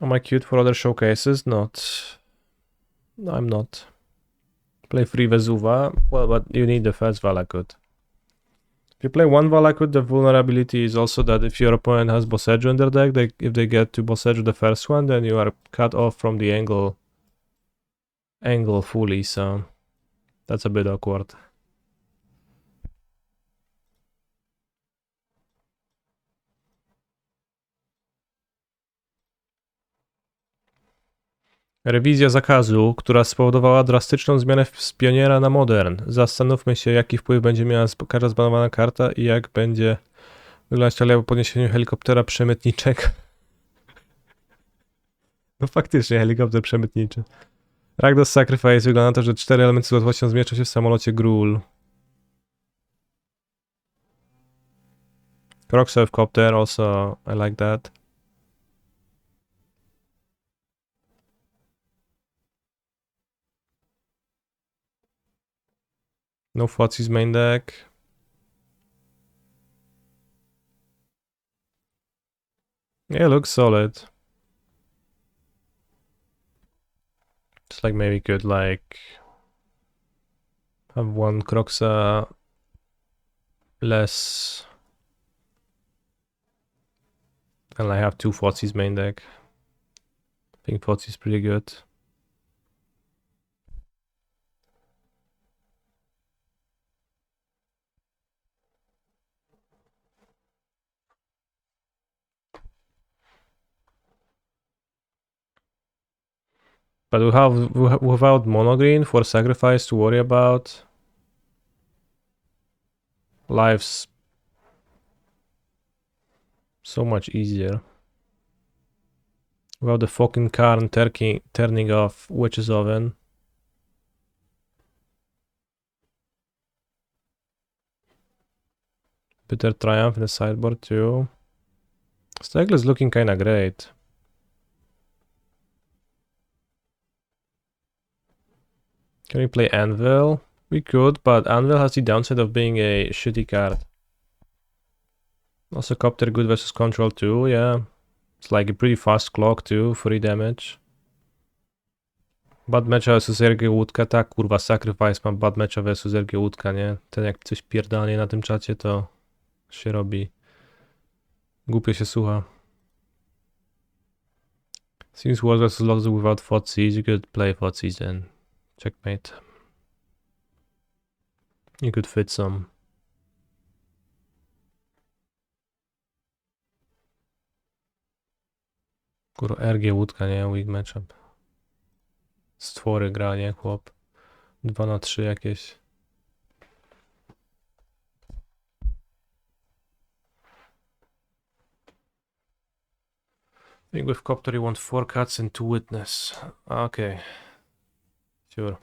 Am I cute for other showcases? Not. I'm not. Play 3 Vesuva. Well, but you need the first Valakut. If you play 1 Valakut, the vulnerability is also that if your opponent has Boseiju in their deck, if they get to Boseiju the first one, then you are cut off from the angle fully, so that's a bit awkward. Rewizja zakazu, która spowodowała drastyczną zmianę z pioniera na modern. Zastanówmy się, jaki wpływ będzie miała każda zbanowana karta i jak będzie wyglądać teoria po podniesieniu helikoptera przemytniczego. No faktycznie, helikopter przemytniczy. Ragdos Sacrifice wygląda na to, że 4 elementy z łatwością zmieszczą się w samolocie Grul. Croc Copter, also I like that. No Fotsy's main deck. Yeah, looks solid. Just like maybe could like have one Croxa less and I have two Fotsy's main deck. I think Fotsy's pretty good. But we have without monogreen for sacrifice to worry about. Life's so much easier. Without the fucking Karn turning off Witch's Oven. Bitter Triumph in the sideboard too. Stagler is looking kinda great. Can we play Anvil? We could, but Anvil has the downside of being a shitty card. Also Copter good versus Control too, yeah. It's like a pretty fast clock too, 3 damage. Bad Matcha versus RG Łódka, tak kurwa, Sacrifice ma Bad Matcha versus RG Łódka, nie? Ten jak coś pierdolnie na tym czacie, to się robi. Głupio się słucha. Since Wars versus Logs without Fotsy's, you could play Fotsy's then. Checkmate. You could fit some. Kurwa, RG Łódka, nie? Weak matchup. Stwory gra, nie? Chłop. 2 na 3 jakieś. I think with Copter you want 4 cuts and 2 witness. Okay. Sure.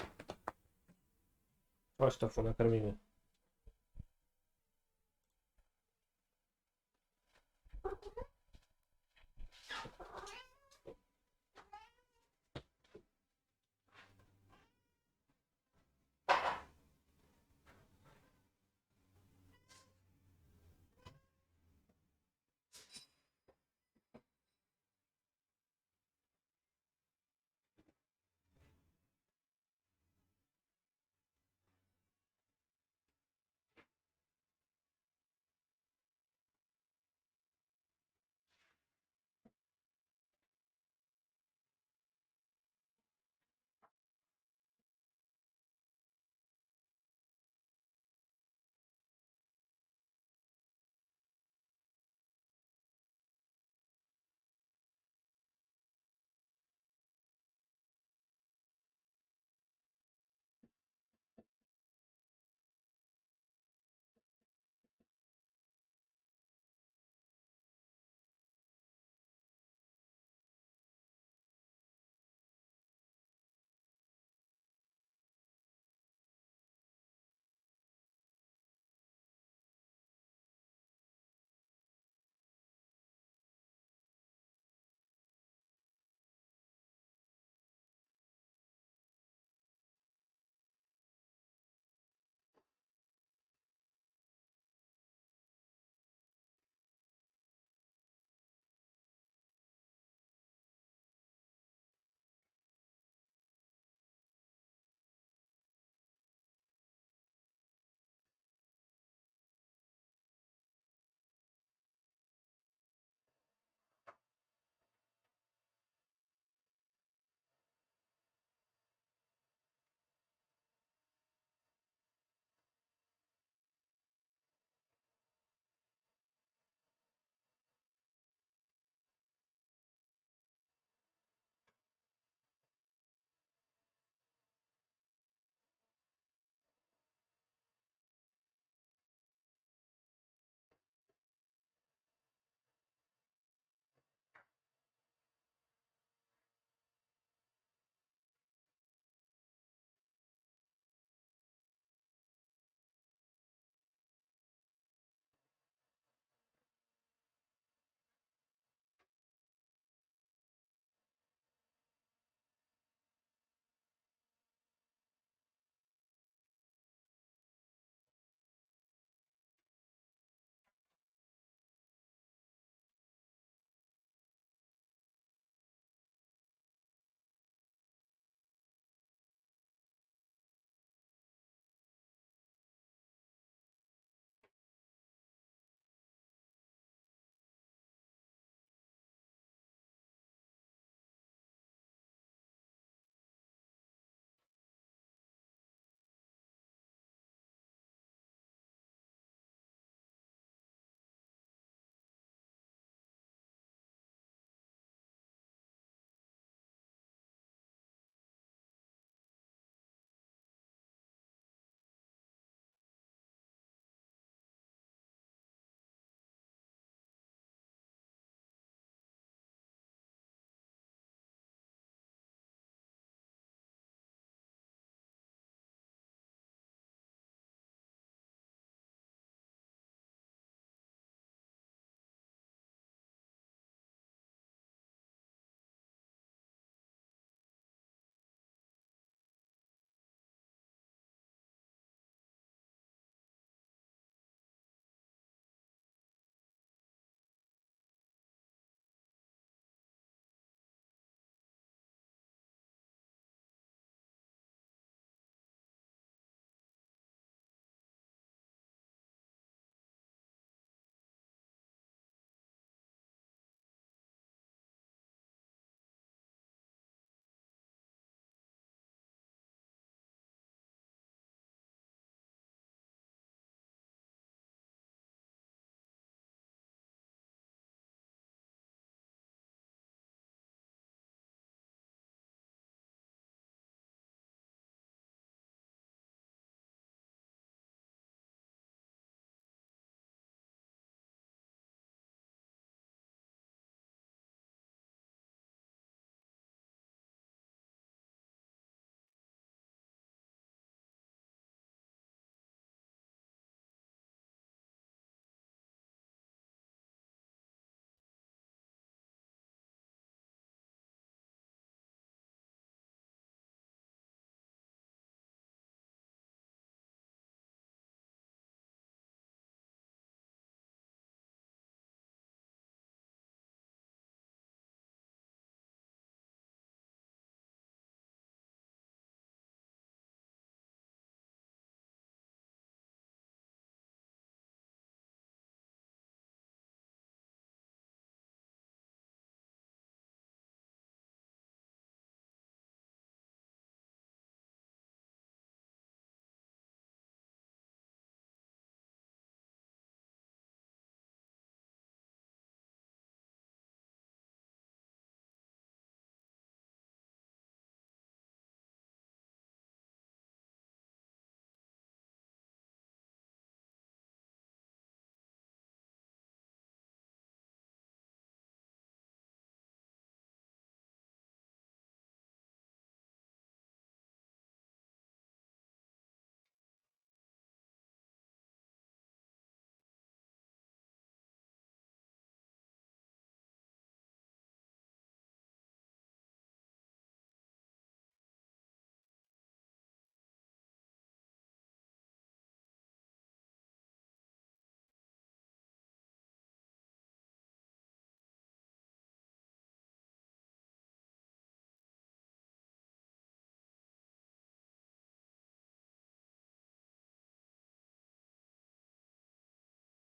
Chodź to, nakarmimy.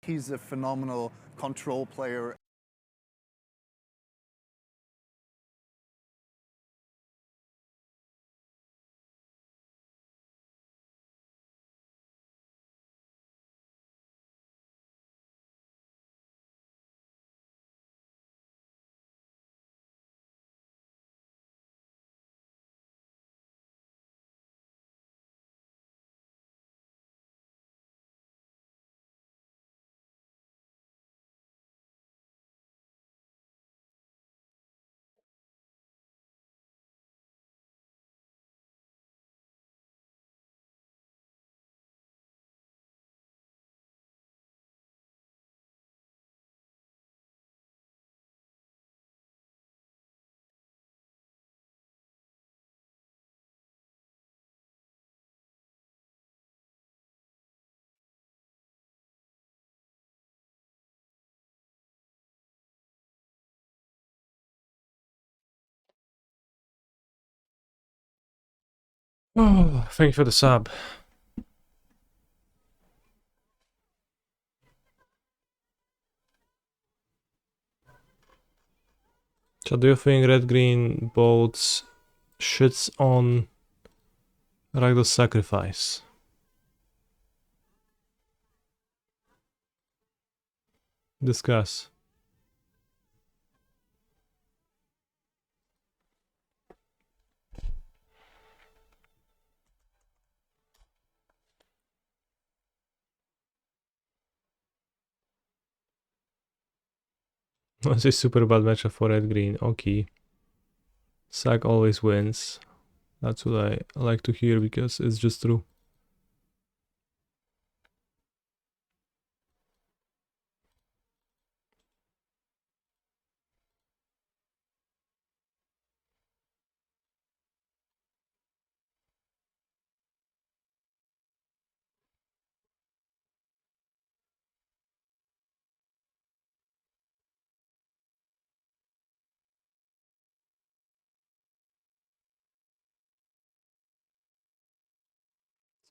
He's a phenomenal control player. Oh, thank you for the sub. So do you think red-green boats shits on Ragdoll's sacrifice? Discuss. That's a super bad matchup for red-green. Okay. Sack always wins. That's what I like to hear because it's just true.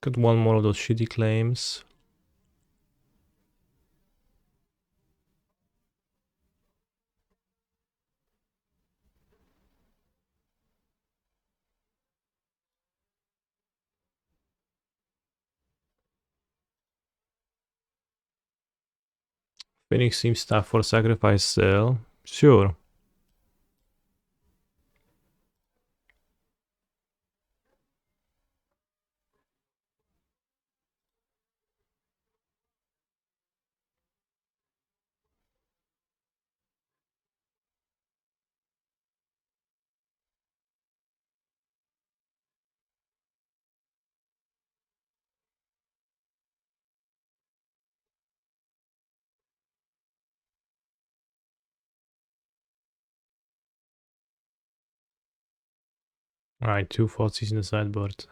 Got one more of those shitty claims. Phoenix seems tough for sacrifice still. Sure. Alright, 2 40s in the sideboard.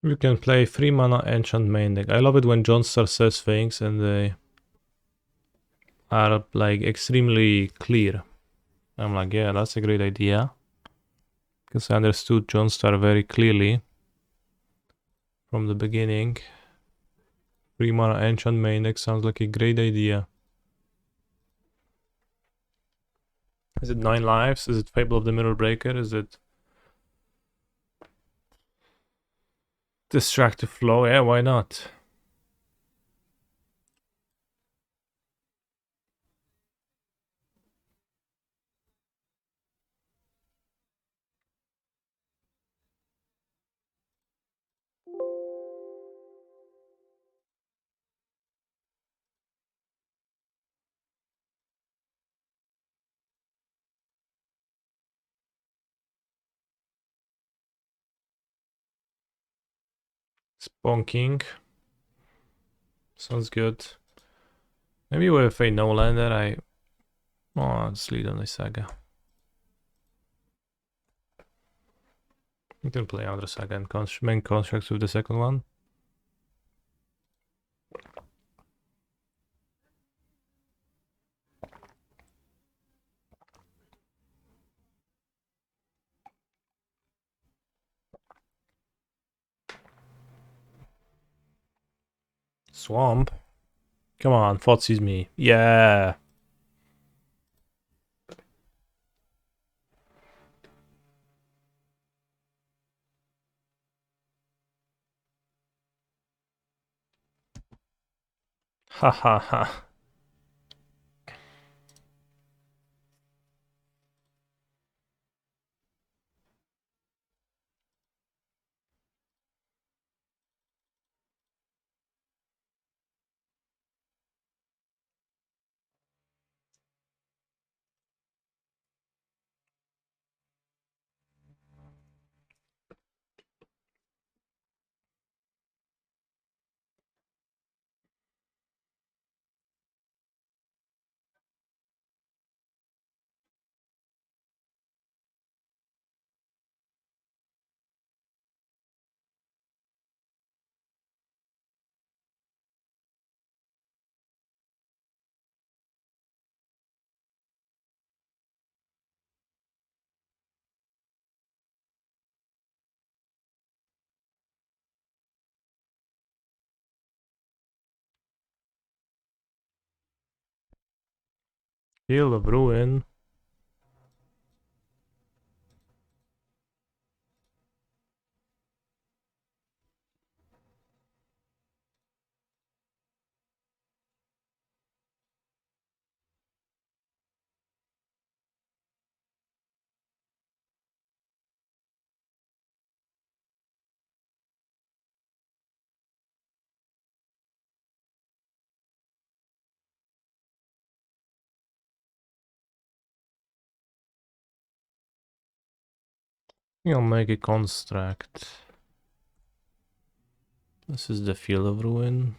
You can play 3 mana enchant main deck. I love it when Johnstar says things and they are like extremely clear. I'm like, yeah, that's a great idea. Because I understood Johnstar very clearly from the beginning. 3 mana enchant main deck sounds like a great idea. Is it 9 lives? Is it Fable of the Mirror Breaker? Is it Distractive flow, yeah, why not? Sponking. Sounds good. Maybe with a no-lander I... Oh, I'll just lead on the Saga. You can play Outer Saga and main constructs with the second one. Swamp? Come on, Fotsy's me. Yeah! Ha ha ha. Field of Ruin. I'll make a construct. This is the Field of Ruin.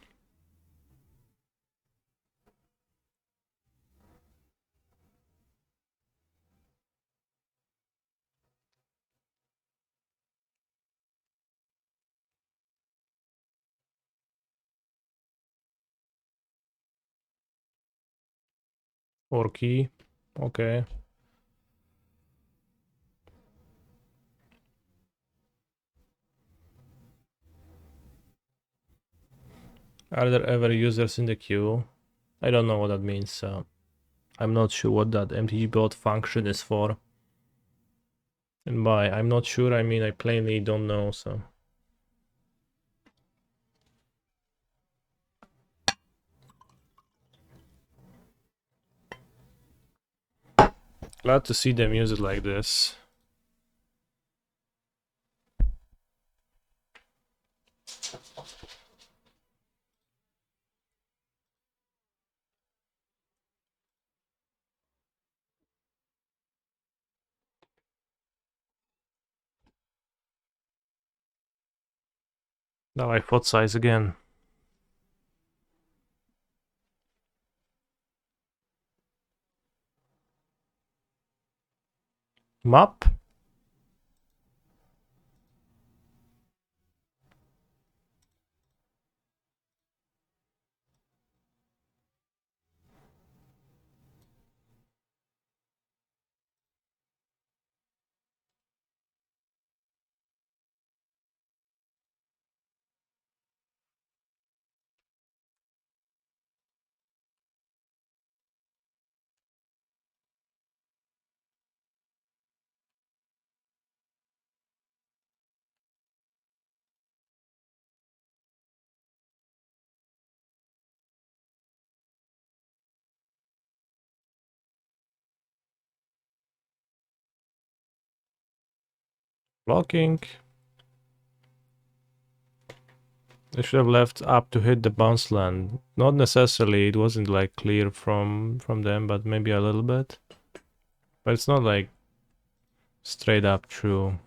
Orky. Okay. Are there ever users in the queue? I don't know what that means, so I'm not sure what that MTG bot function is for. And by I'm not sure, I mean I plainly don't know, so. Glad to see them use it like this. Now I fought size again. Map? Blocking. I should have left up to hit the bounce land. Not necessarily, it wasn't like clear from them, but maybe a little bit. But it's not like straight up true.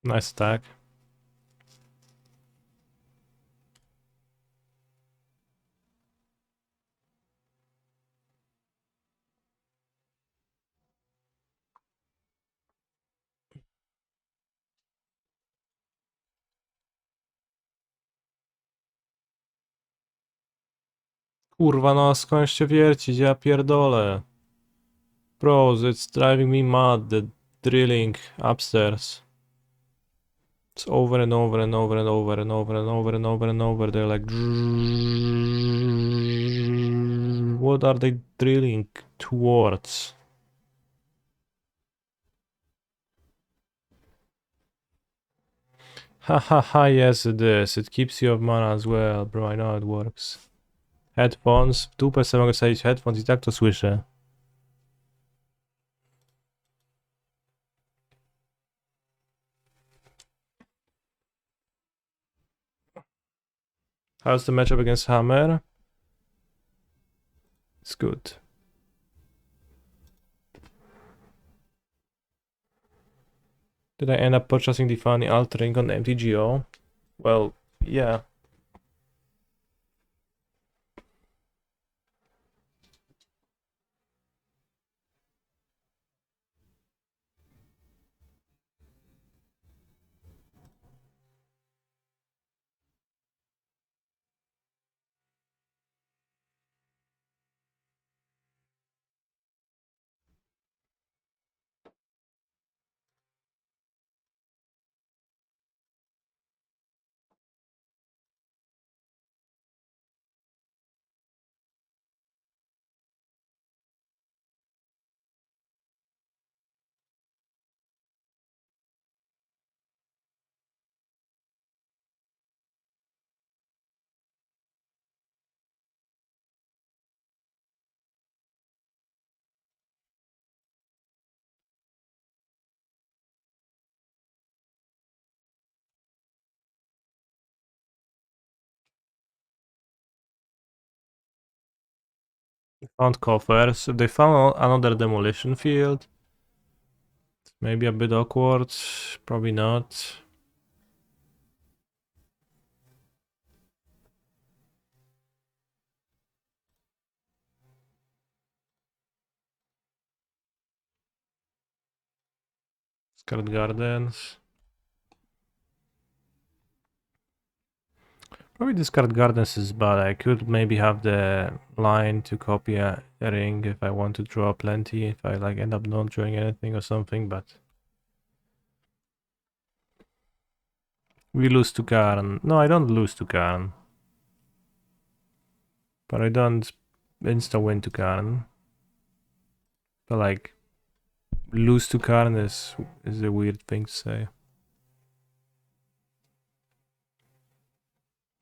Nice attack. Kurwa no, skończcie wiercić, ja pierdolę. Bros, it's driving me mad, the drilling upstairs. It's over and over and over and over and over and over and over and over. They're like, what are they drilling towards? Ha ha ha, yes it is. It keeps you of mana as well, bro, I know how it works. Headphones, w dupę sobie mogę wsadzić headphones i tak to słyszę. How's the matchup against Hammer? It's good. Did I end up purchasing the funny altering on MTGO? Well, yeah. Found coffers. If they found another demolition field, maybe a bit awkward. Probably not. Discard Gardens. Probably discard Gardens is bad. I could maybe have the line to copy a ring if I want to draw plenty. If I like end up not drawing anything or something, but we lose to Karn. No, I don't lose to Karn. But I don't insta win to Karn. But like lose to Karn is a weird thing to say.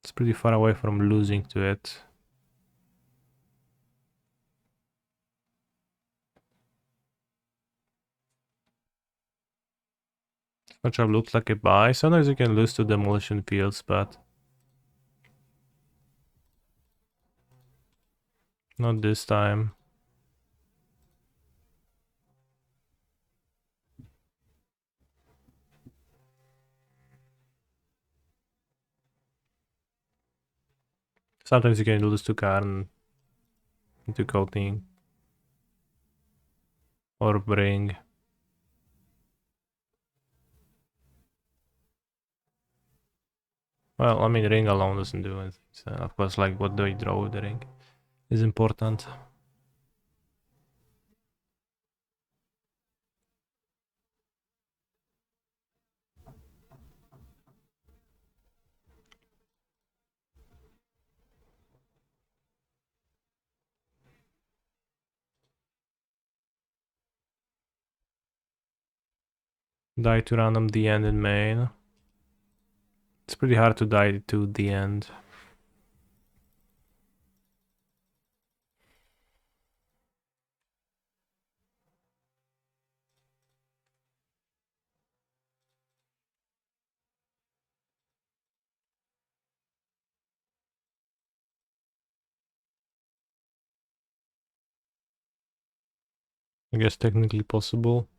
It's pretty far away from losing to it. Matchup looks like a buy. Sometimes you can lose to demolition fields, but not this time. Sometimes you can lose to Karn, into coating, or bring. Well, I mean, ring alone doesn't do anything. So of course, like, what do you draw with the ring is important. Die to random the end in main. It's pretty hard to die to the end. I guess technically possible.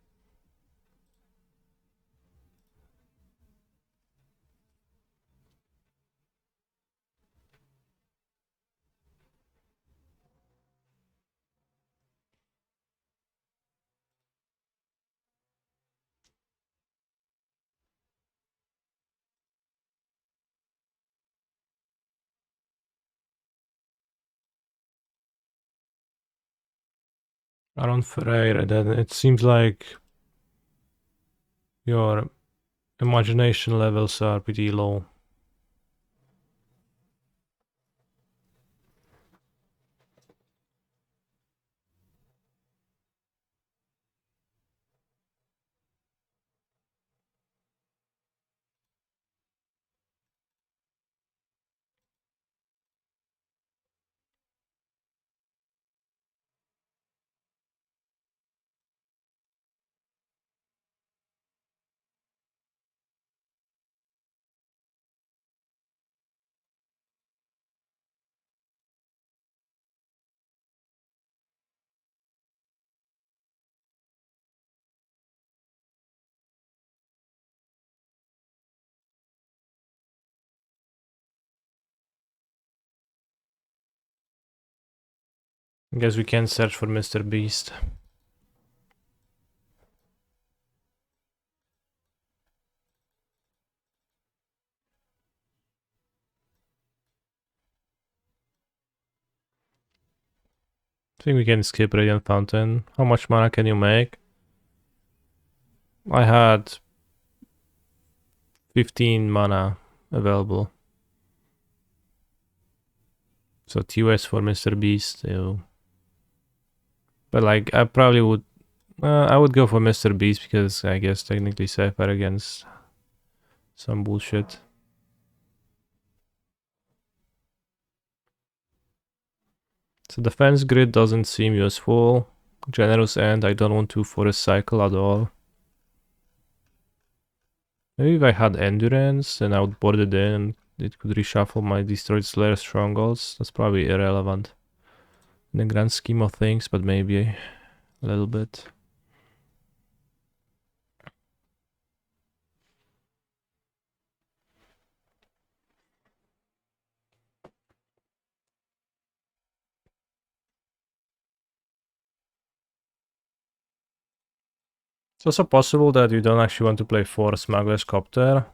Around Ferreira, then it seems like your imagination levels are pretty low. I guess we can search for Mr. Beast. I think we can skip Radiant Fountain. How much mana can you make? I had 15 mana available. So TOS for Mr. Beast. Ew. But like, I probably would... I would go for Mr. Beast because I guess technically safer against some bullshit. So defense grid doesn't seem useful. Generous End, I don't want to forest cycle at all. Maybe if I had endurance, then I would board it in and it could reshuffle my destroyed Slayer strongholds. That's probably irrelevant in the grand scheme of things, but maybe a little bit. It's also possible that you don't actually want to play 4 Smuggler's Copter.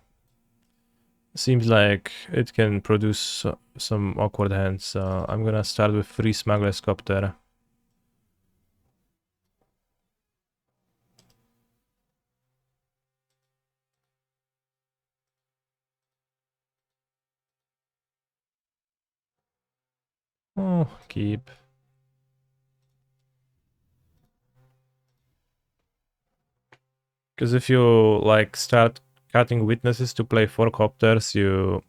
Seems like it can produce some awkward hands, so I'm gonna start with 3 Smuggler's Copter. Oh, keep. Because if you like start cutting witnesses to play 4 copters, you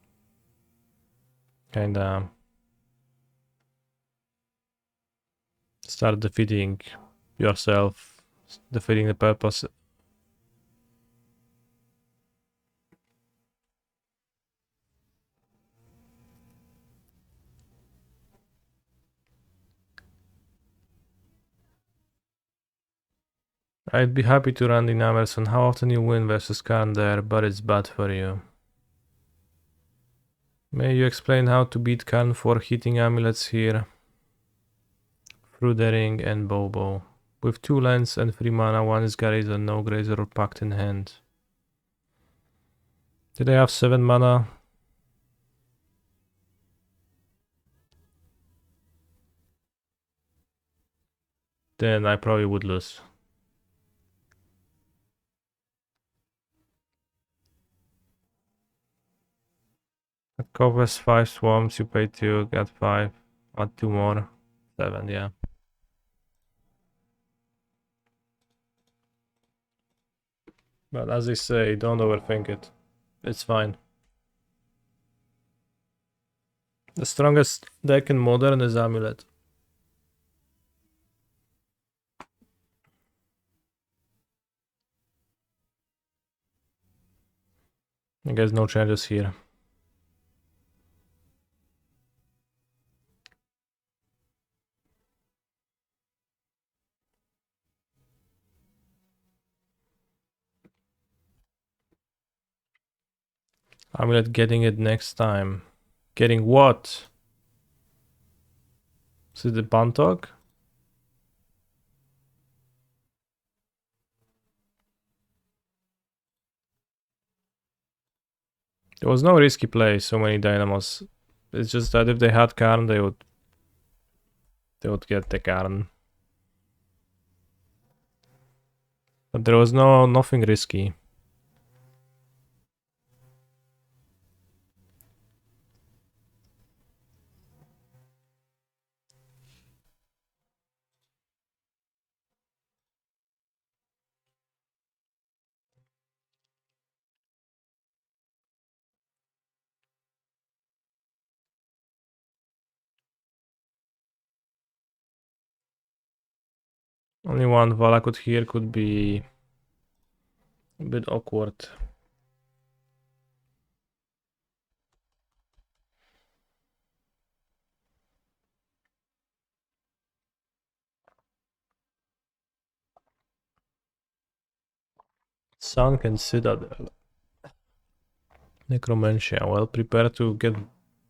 kinda start defeating yourself, defeating the purpose. I'd be happy to run the numbers on how often you win versus Khan there, but it's bad for you. May you explain how to beat Khan for hitting amulets here? Fruitering and Bobo. With 2 lands and 3 mana, 1 is Grazer, no Grazer or Pact in hand. Did I have 7 mana? Then I probably would lose. It covers 5 swarms, you pay 2, get 5, add 2 more, 7, yeah. But as they say, don't overthink it. It's fine. The strongest deck in Modern is Amulet. I guess no changes here. Amulet getting it next time. Getting what? Is it the Bantok? There was no risky play, so many Dynamos. It's just that if they had Karn, they would get the Karn. But there was nothing risky. Only one Valakut here could be a bit awkward. Sunken Citadel. Necromancia, well prepared to get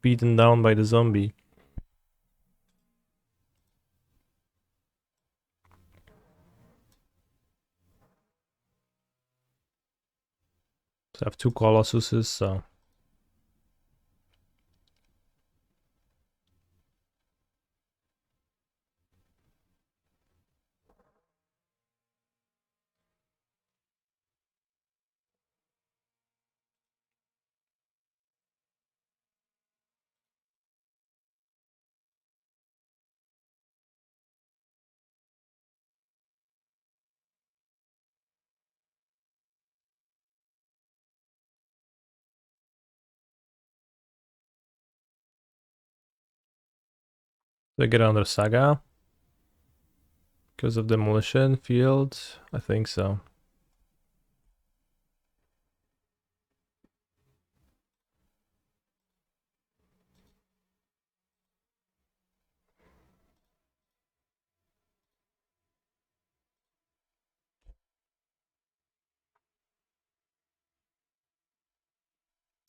beaten down by the zombie. So I have two Colossuses, so... They get under Saga? Because of Demolition Field? I think so.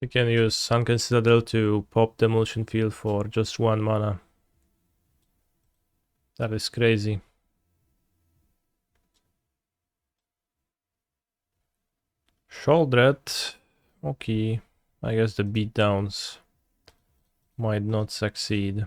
You can use Sunken Citadel to pop Demolition Field for just 1 mana. That is crazy. Shouldred. Okay. I guess the beatdowns might not succeed.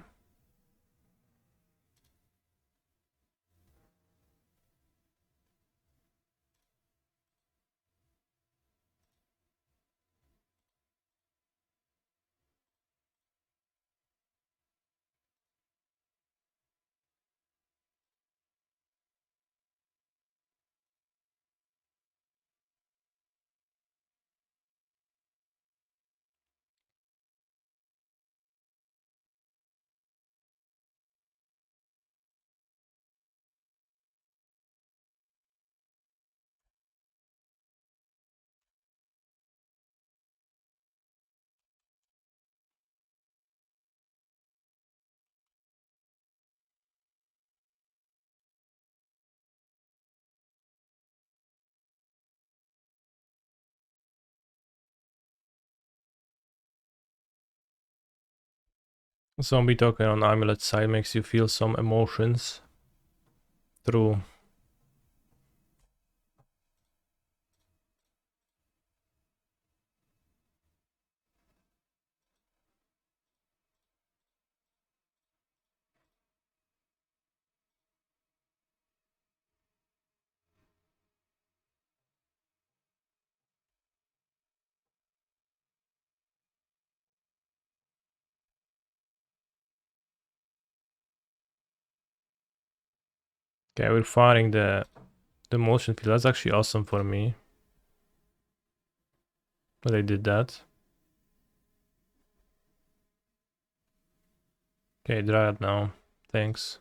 Zombie token on Amulet side makes you feel some emotions. True. Okay, we're firing the motion field. That's actually awesome for me. But I did that. Okay, Dryad now. Thanks.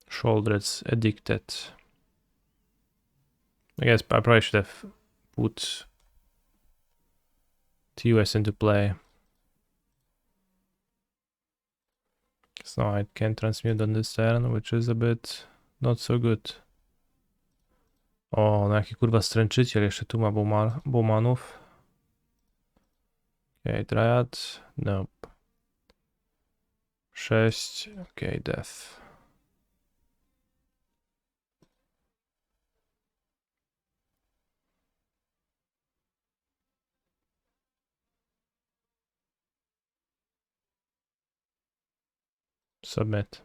Shoulders addicted. I guess I probably should have put TUS into play. So I can transmute on this turn, which is a bit not so good. O, no jaki kurwa stręczyciel, jeszcze tu ma Bowmanów. Okay, Dryad. Nope. 6. Okay, Death. Submit.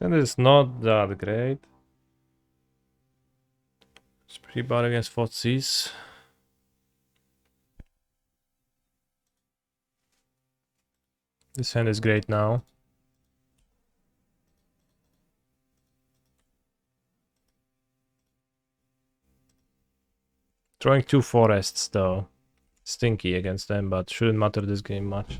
And it's not that great. It's pretty bad against Fotsies. This hand is great now. Drawing 2 forests though. Stinky against them, but shouldn't matter this game much.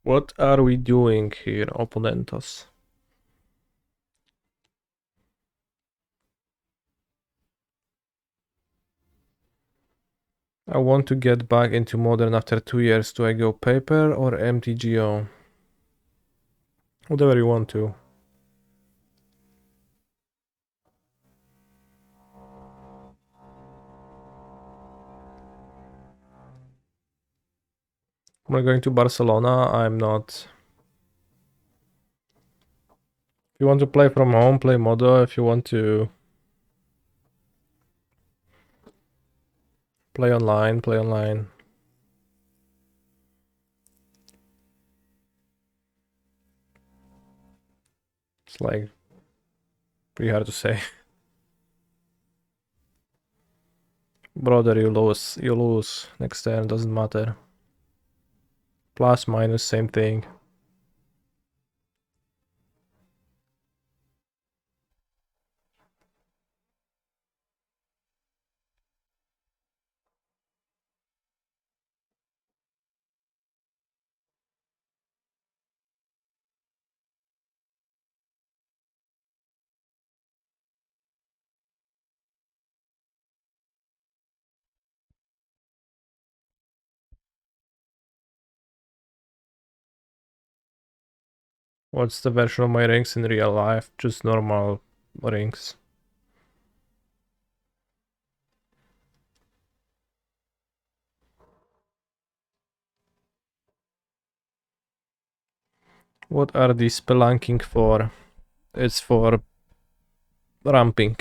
What are we doing here, opponentos? I want to get back into Modern after 2 years. Do I go paper or MTGO? Whatever you want to. We're going to Barcelona. I'm not. If you want to play from home, play Modo. If you want to play online, play online. It's like pretty hard to say. Brother, you lose. You lose. Next turn doesn't matter. Plus, minus, same thing. What's the version of my rings in real life? Just normal rings. What are these spelunking for? It's for ramping.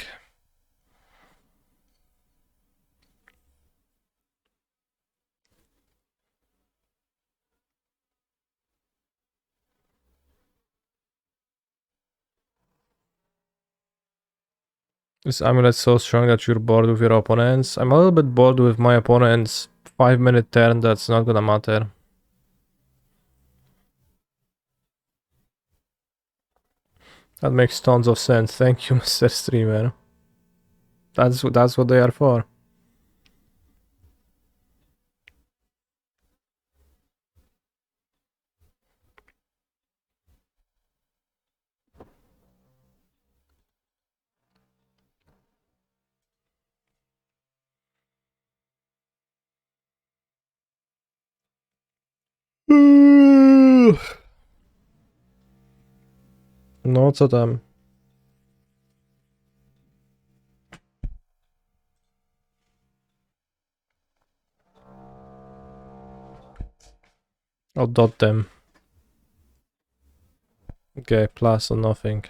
Is Amulet so strong that you're bored with your opponents? I'm a little bit bored with my opponent's 5-minute turn, that's not gonna matter. That makes tons of sense. Thank you, Mr. Streamer. That's what they are for. No, co tam? I'll dot them. Okay, plus or nothing.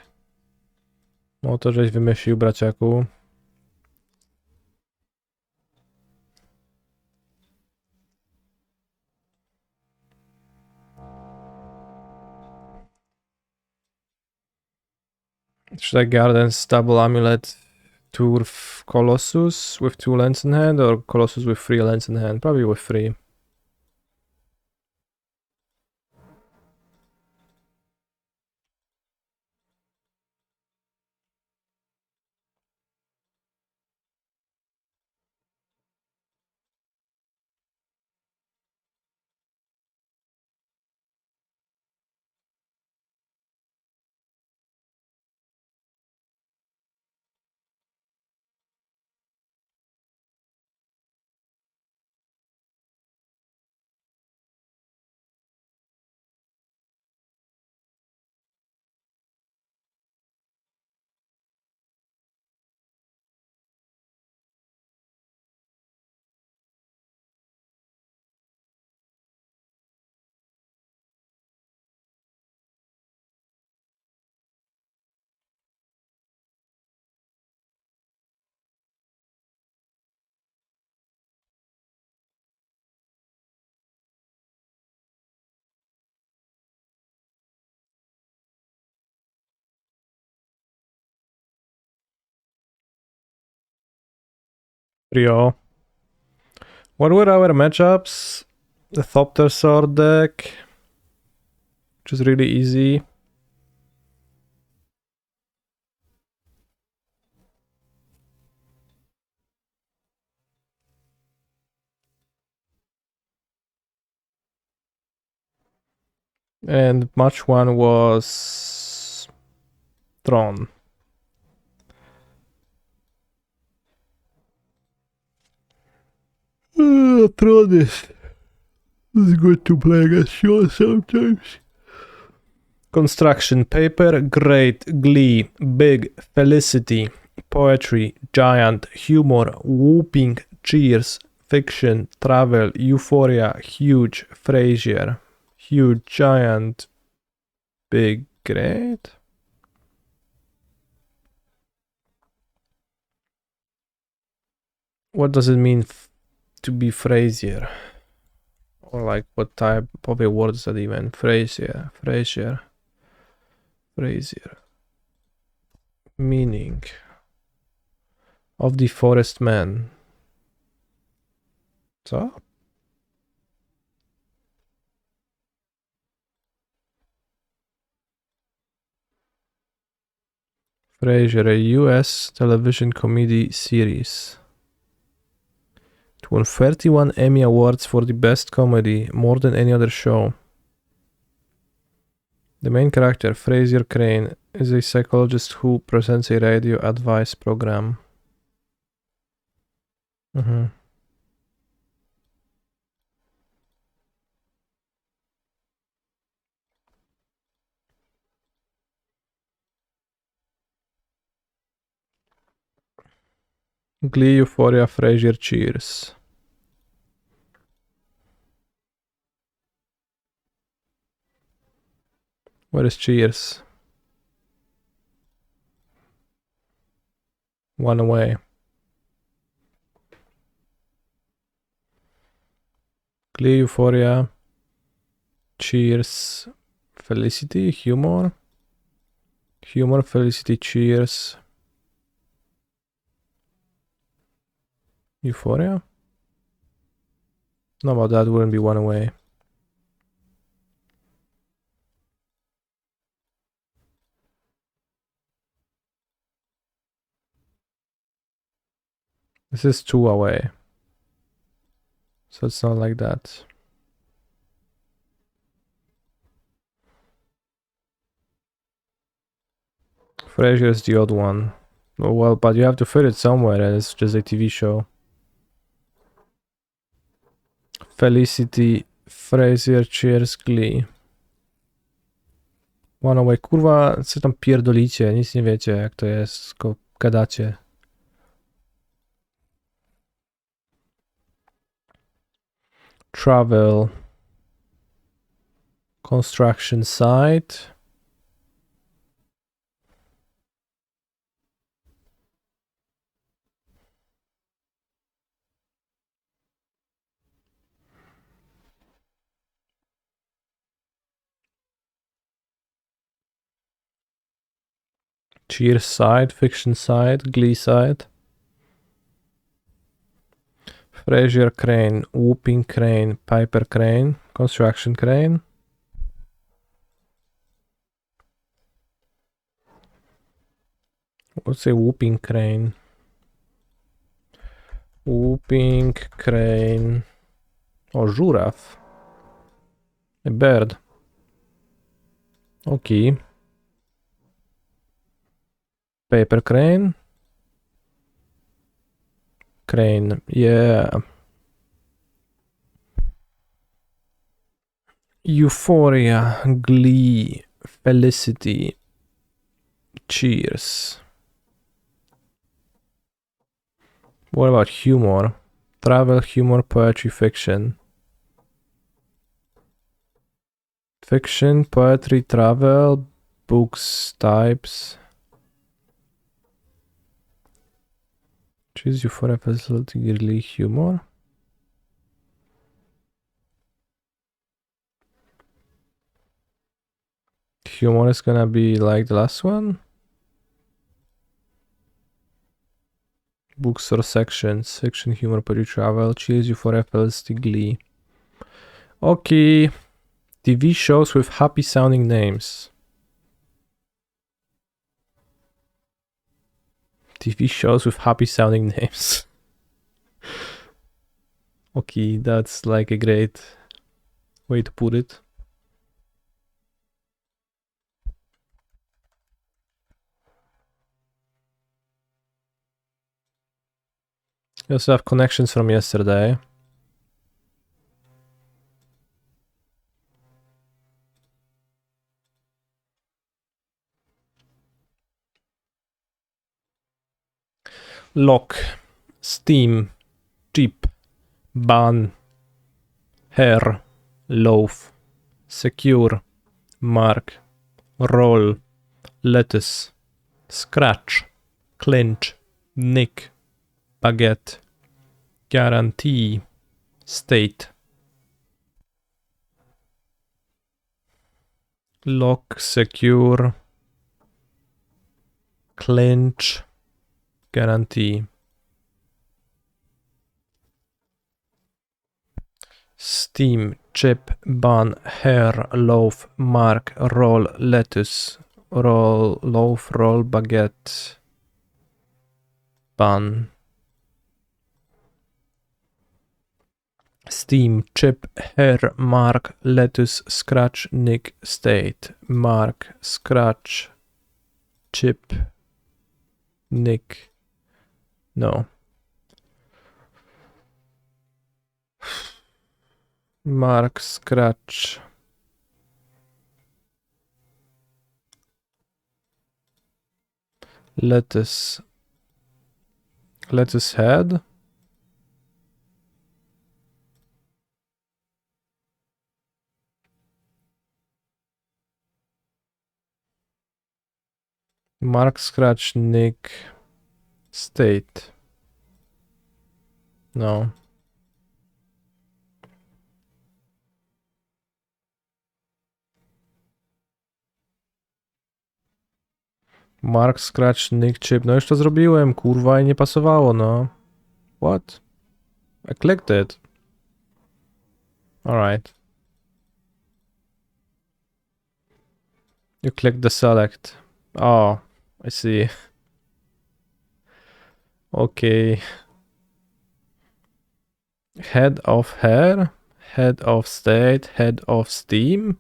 No to żeś wymyślił, braciaku. Should I Garden's double Amulet Turf Colossus with 2 lands in hand or Colossus with 3 lands in hand? Probably with 3. Rio. What were our matchups? The Thopter Sword deck, which is really easy. And match 1 was Tron. Tron is good to play against you sometimes. Construction, Paper, Great, Glee, Big, Felicity, Poetry, Giant, Humor, Whooping, Cheers, Fiction, Travel, Euphoria, Huge, Frasier, Huge, Giant, Big, Great. What does it mean to be Frasier? Or like what type of a word is that even? Frasier. Meaning of the forest man. Co? Frasier, a US television comedy series. It won 31 Emmy Awards for the best comedy, more than any other show. The main character, Frasier Crane, is a psychologist who presents a radio advice program. Glee, Euphoria, Frasier, Cheers. Where is Cheers? One away. Glee, Euphoria, Cheers, Felicity, Humor. Humor, Felicity, Cheers. Euphoria? No, but that wouldn't be one away. This is 2 away. So it's not like that. Frasier is the odd one. Oh, well, but you have to fit it somewhere, and it's just a TV show. Felicity, Frasier, Cheers, Glee. One away. Kurwa, co tam pierdolicie? Nic nie wiecie, jak to jest, tylko gadacie. Travel. Construction site. Cheers side, fiction side, Glee side. Frasier crane, whooping crane, Piper crane, construction crane. What's a whooping crane? Whooping crane. Oh, żuraw. A bird. Okay. Paper crane. Crane, yeah. Euphoria, Glee, Felicity, Cheers. What about humor? Travel, humor, poetry, fiction. Fiction, poetry, travel, books, types. Choose Euphoria, Felicity, Glee, humor. Humor is gonna be like the last one. Books or sections. Fiction, humor, poetry, travel. Choose Euphoria, Felicity, Glee. Okay. TV shows with happy sounding names. TV shows with happy sounding names. Okay, that's like a great way to put it. You also have connections from yesterday. Lock, steam, chip, ban, hair, loaf, secure, mark, roll, lettuce, scratch, clinch, nick, baguette, guarantee, state. Lock, secure, clinch, guarantee. Steam, chip, bun, hair, loaf, mark, roll, lettuce, roll, loaf, roll, baguette, bun. Steam, chip, hair, mark, lettuce, scratch, nick, state, mark, scratch, chip, nick. No. Mark, scratch. Lettuce. Let's us head. Mark, scratch, nick, state. No. Mark, scratch, nick, chip. No już to zrobiłem, kurwa, i nie pasowało, no. What? I clicked it. Alright. You click the select. Oh, I see. Okay. Head of hair, head of state, head of steam.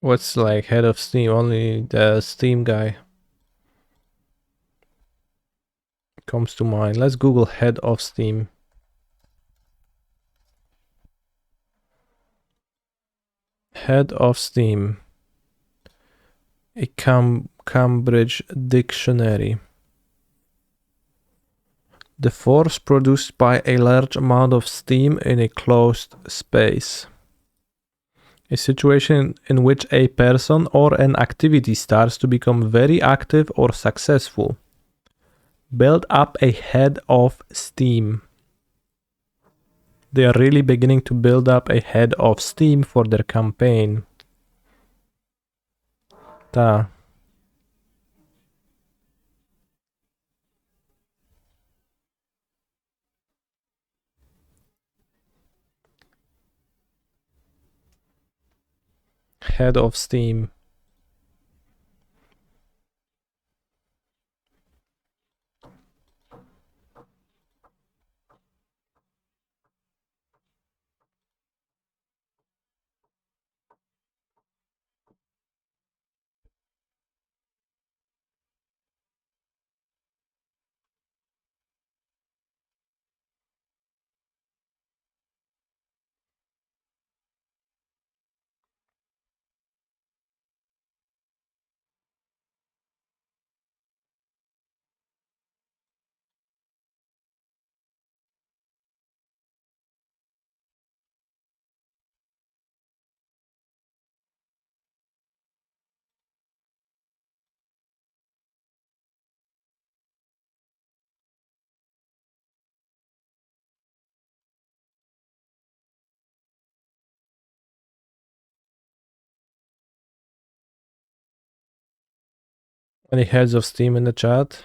What's like head of steam? Only the steam guy comes to mind. Let's Google head of steam. Head of steam. A Cambridge dictionary. The force produced by a large amount of steam in a closed space. A situation in which a person or an activity starts to become very active or successful. Build up a head of steam. They are really beginning to build up a head of steam for their campaign. Ta. Head of steam. Any heads of steam in the chat?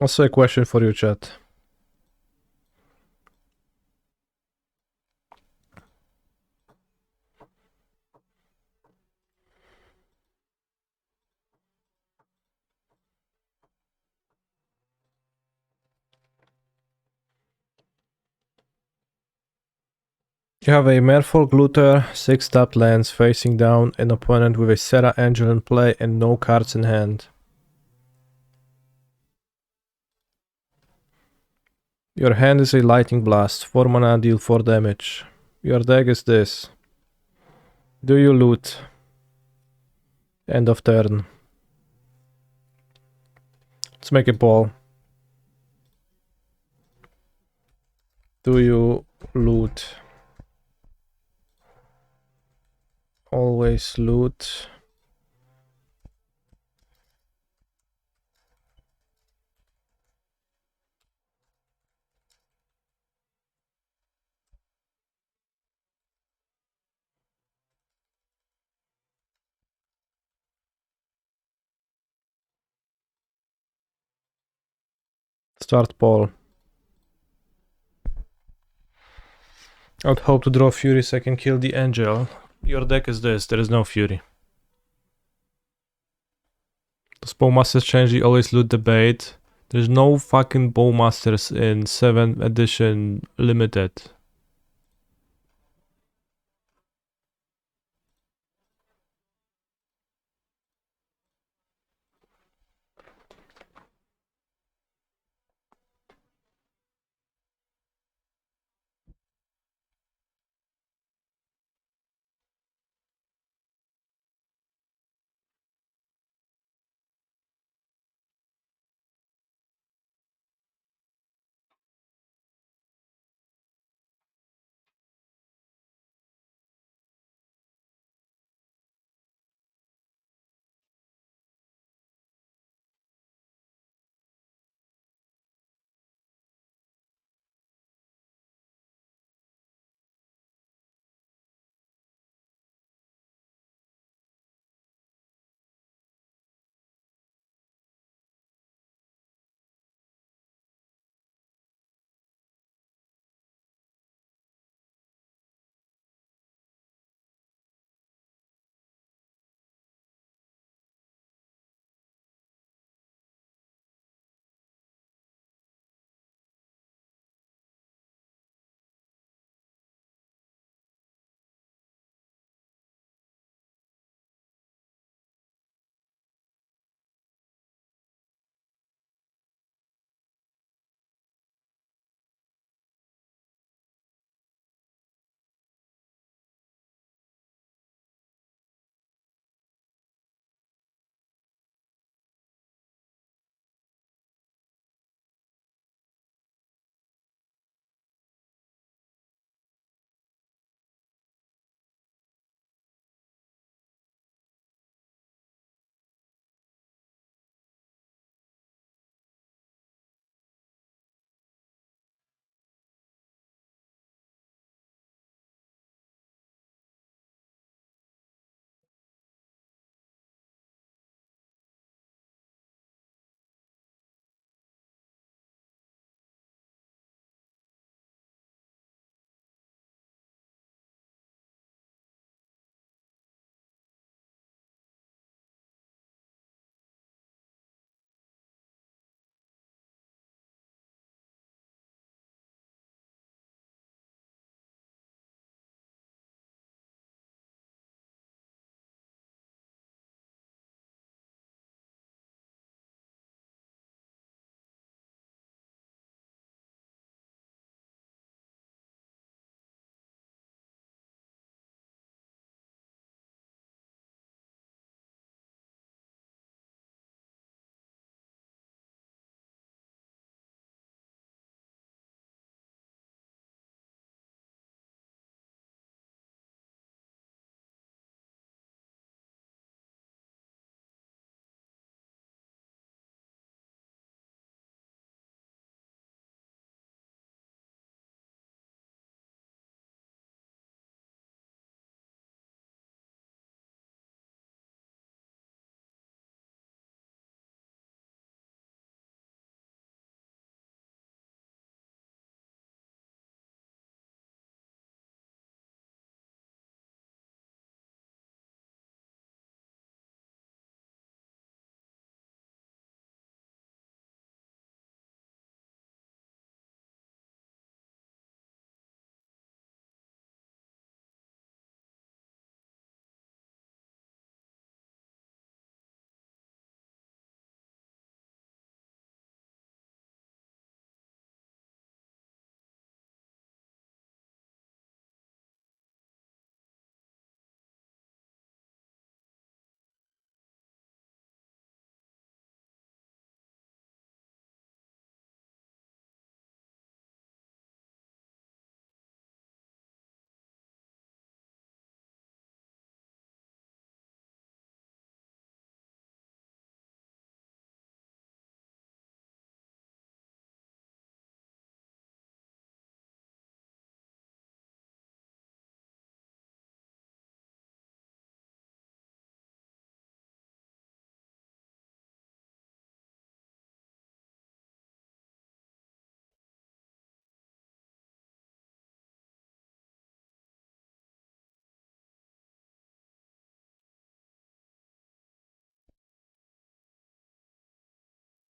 Also a question for you, chat. You have a Merfolk Luther, 6 tapped lands facing down an opponent with a Serra Angel in play and no cards in hand. Your hand is a lightning blast. 4 mana, deal 4 damage. Your deck is this. Do you loot? End of turn. Let's make a poll. Do you loot? Always loot. Start poll. I would hope to draw Fury so I can kill the Angel. Your deck is this, there is no Fury. Does Bowmasters change the always loot debate? There's no fucking Bowmasters in 7th edition limited.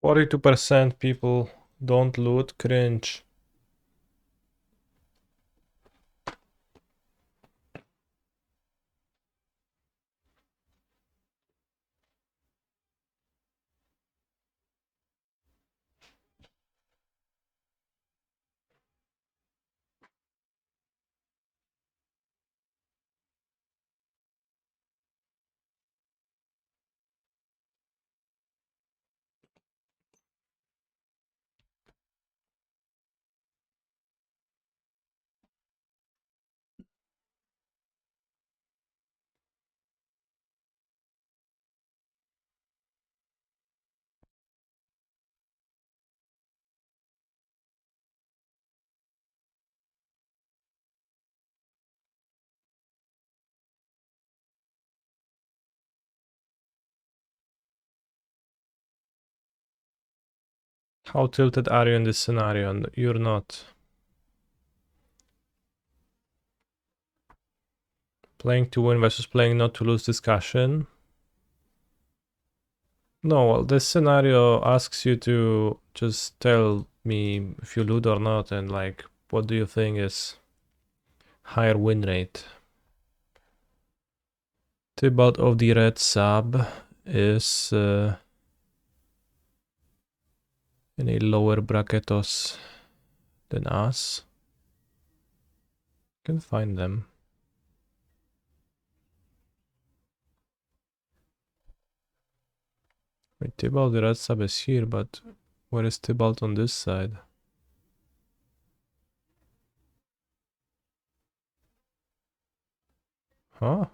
42% people don't loot, cringe. How tilted are you in this scenario? You're not. Playing to win versus playing not to lose discussion. No, well, this scenario asks you to just tell me if you loot or not, and like, what do you think is higher win rate? Tybalt of the red sub is in a lower bracketos than us. Can find them. Wait, Tybalt the red sub is here, but where is Tybalt on this side? Huh?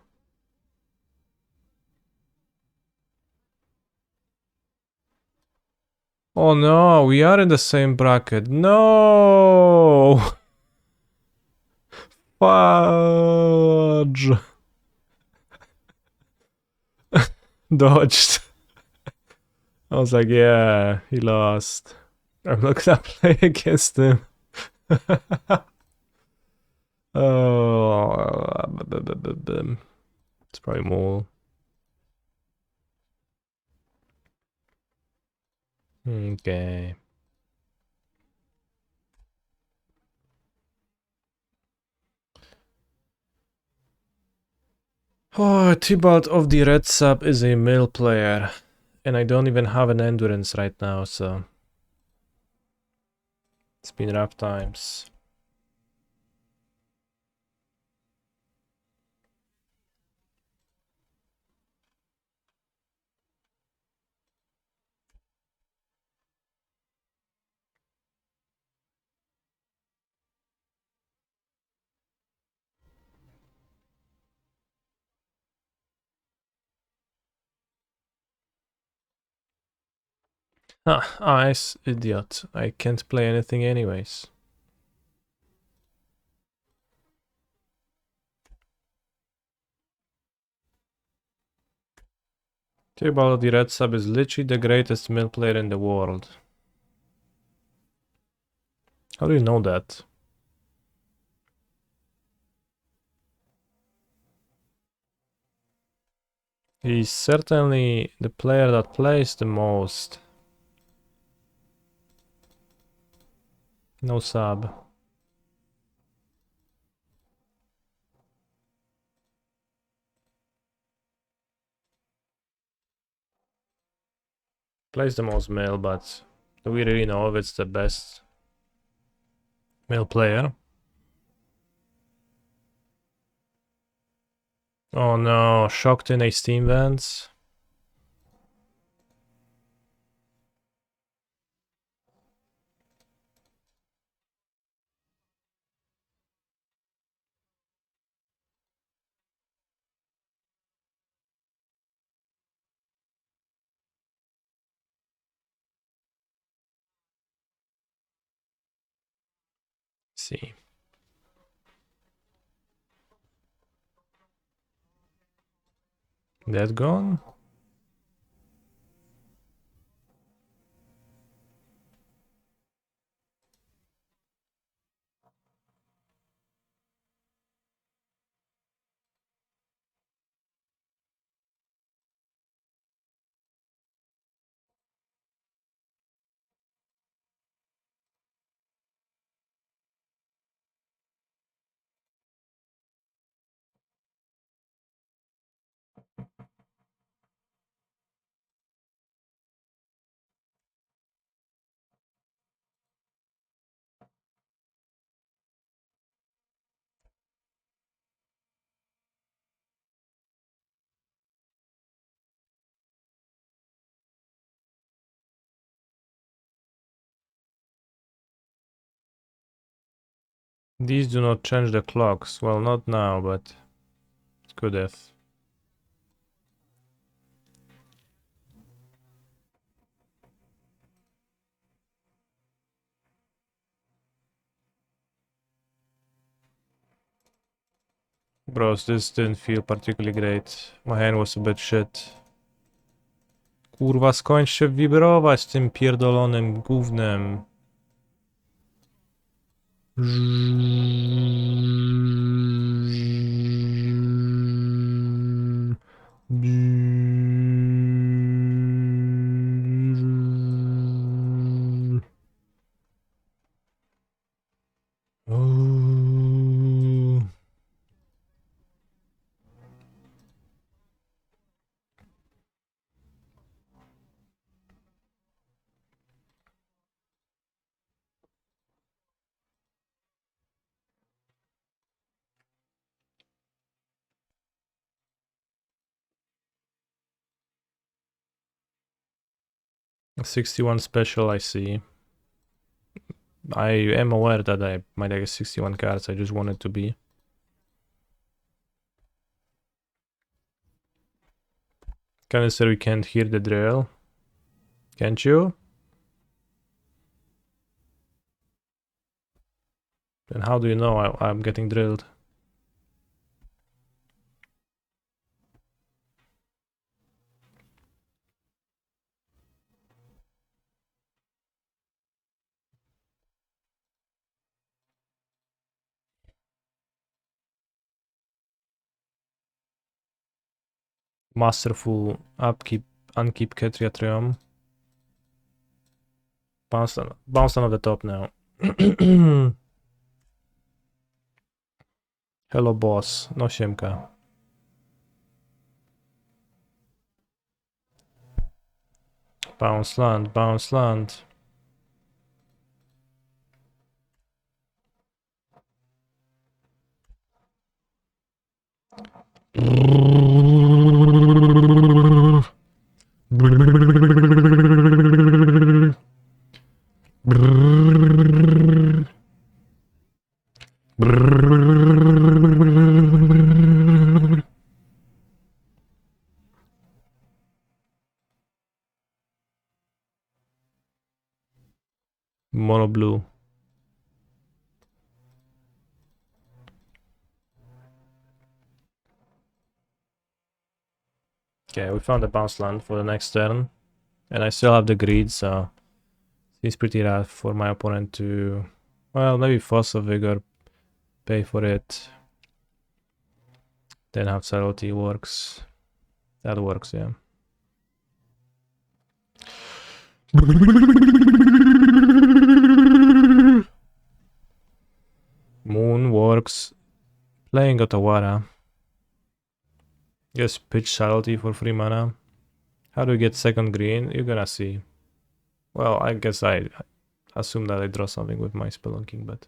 Oh no, we are in the same bracket. No! Fudge! Dodged. I was like, yeah, he lost. I'm not gonna play against him. Oh, it's probably more. Okay. Oh, Tybalt of the red sub is a male player, and I don't even have an endurance right now, so it's been rough times. Ah, ice, idiot. I can't play anything anyways. Tybalt of the red sub is literally the greatest male player in the world. How do you know that? He's certainly the player that plays the most. No sub. Plays the most male, but do we really know if it's the best male player? Oh no, shocked in a Steam Vents. See. That gone? These do not change the clocks. Well, not now, but it could have. Bros, this didn't feel particularly great. My hand was a bit shit. Kurwa, skończcie wibrować tym pierdolonym gównem. Oh. A 61 special, I see. I am aware that I might have 61 cards, I just want it to be. Canister, we can't hear the drill. Can't you? Then how do you know I'm getting drilled? Masterful upkeep, unkeep Ketriatrium. Bounce on the top now. Hello boss, no siemka. Bounce land, bounce land. Mono blue. Okay, we found a bounce land for the next turn. And I still have the greed, so it's pretty rough for my opponent to, well, maybe Fossil Vigor, pay for it. Then have Subtlety works. That works, yeah. Moon works. Playing Otawara. Just pitch Subtlety for 3 mana. How do we get second green? You're gonna see. Well, I guess I assume that I draw something with my Spelunking, but...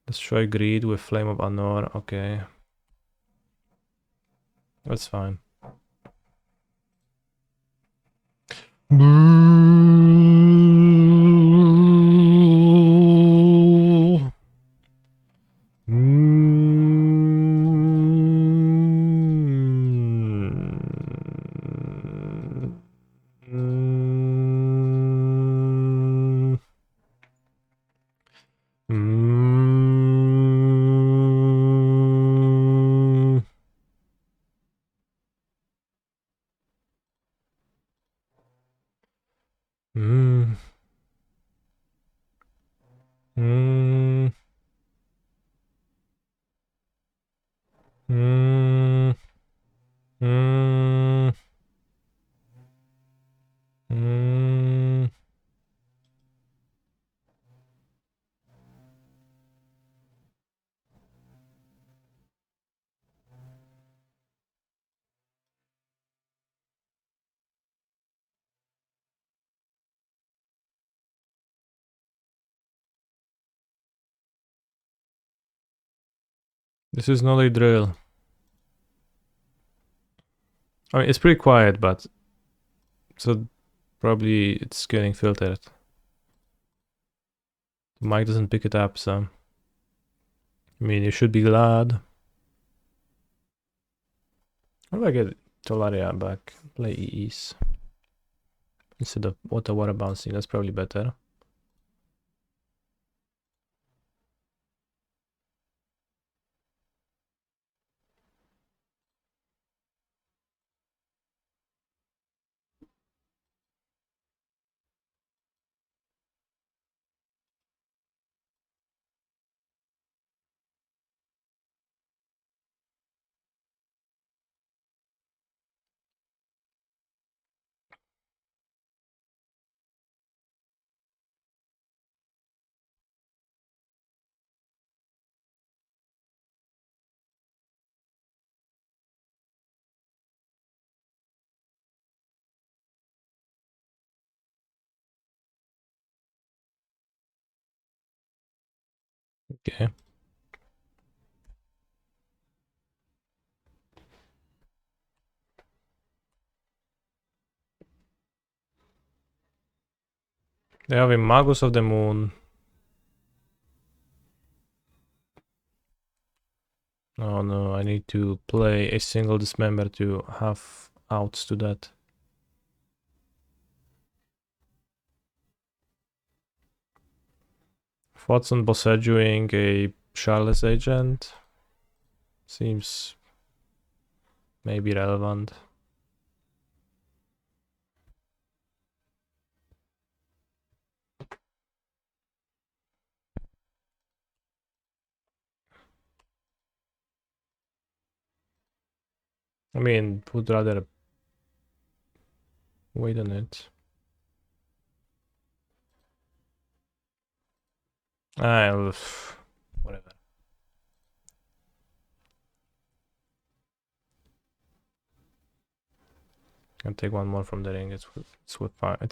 Destroy Greed with Flame of Anor, okay. That's fine. This is not a drill. I mean, it's pretty quiet, but... So, probably it's getting filtered. The mic doesn't pick it up, so I mean, you should be glad. How do I get Tolaria back? Play EEs instead of water bouncing. That's probably better. Okay. They have a Magus of the Moon. Oh no, I need to play a single dismember to have outs to that. Thoughts on Bosseduing a Charles agent? Seems maybe relevant. I mean, would rather wait on it. I'll... whatever. I'll take one more from the ring. It's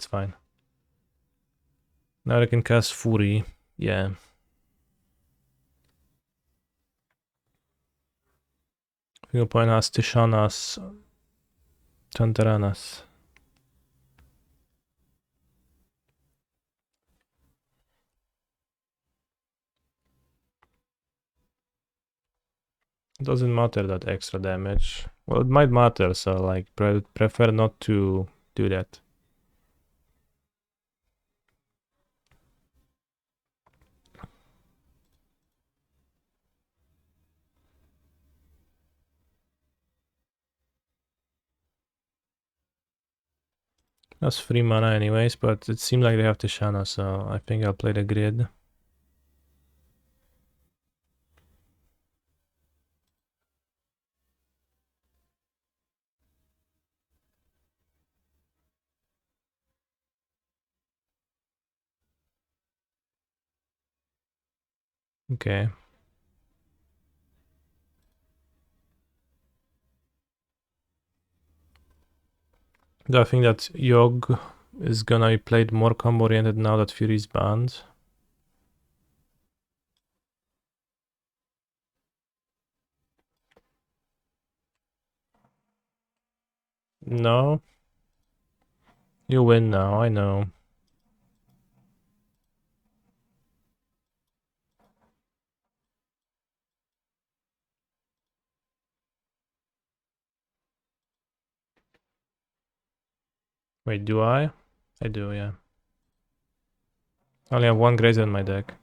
fine. Now I can cast Fury. Yeah. Single point has Tishanas, Tantaranas. Doesn't matter that extra damage. Well, it might matter, so like prefer not to do that. That's 3 mana anyways, but it seems like they have Tishana, so I think I'll play the grid. Okay. Do I think that Yogg is gonna be played more combo oriented now that Fury is banned? No. You win now, I know. Wait, do I? I do, yeah. I only have one Grazer in my deck.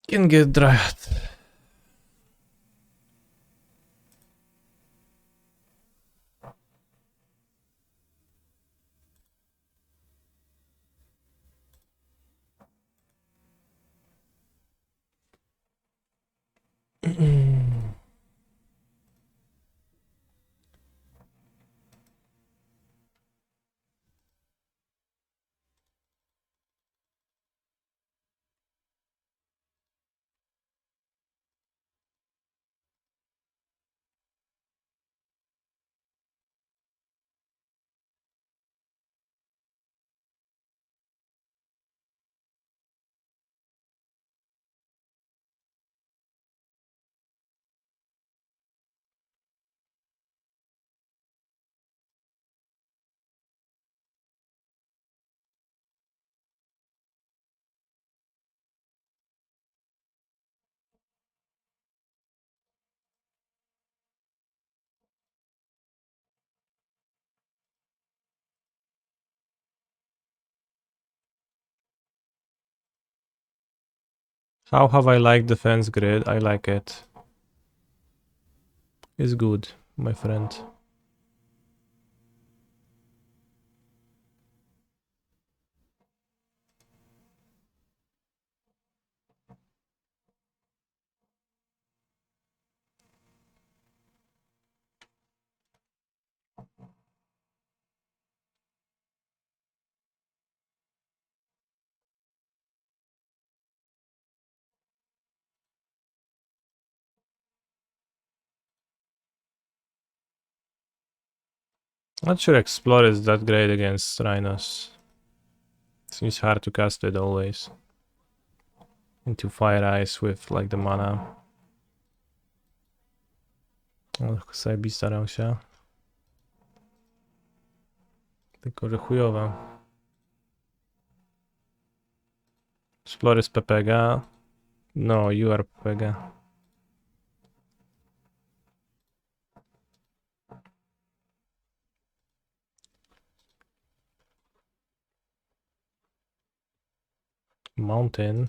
Can get Dryad. How have I liked defense grid? I like it. It's good, my friend. Not sure Explore is that great against Rhinos. Seems hard to cast it always. Into Fire Ice with like the mana. Sebi starał się. Tylko, że chujowe. Explore is PPG. No, you are PPG. Mountain.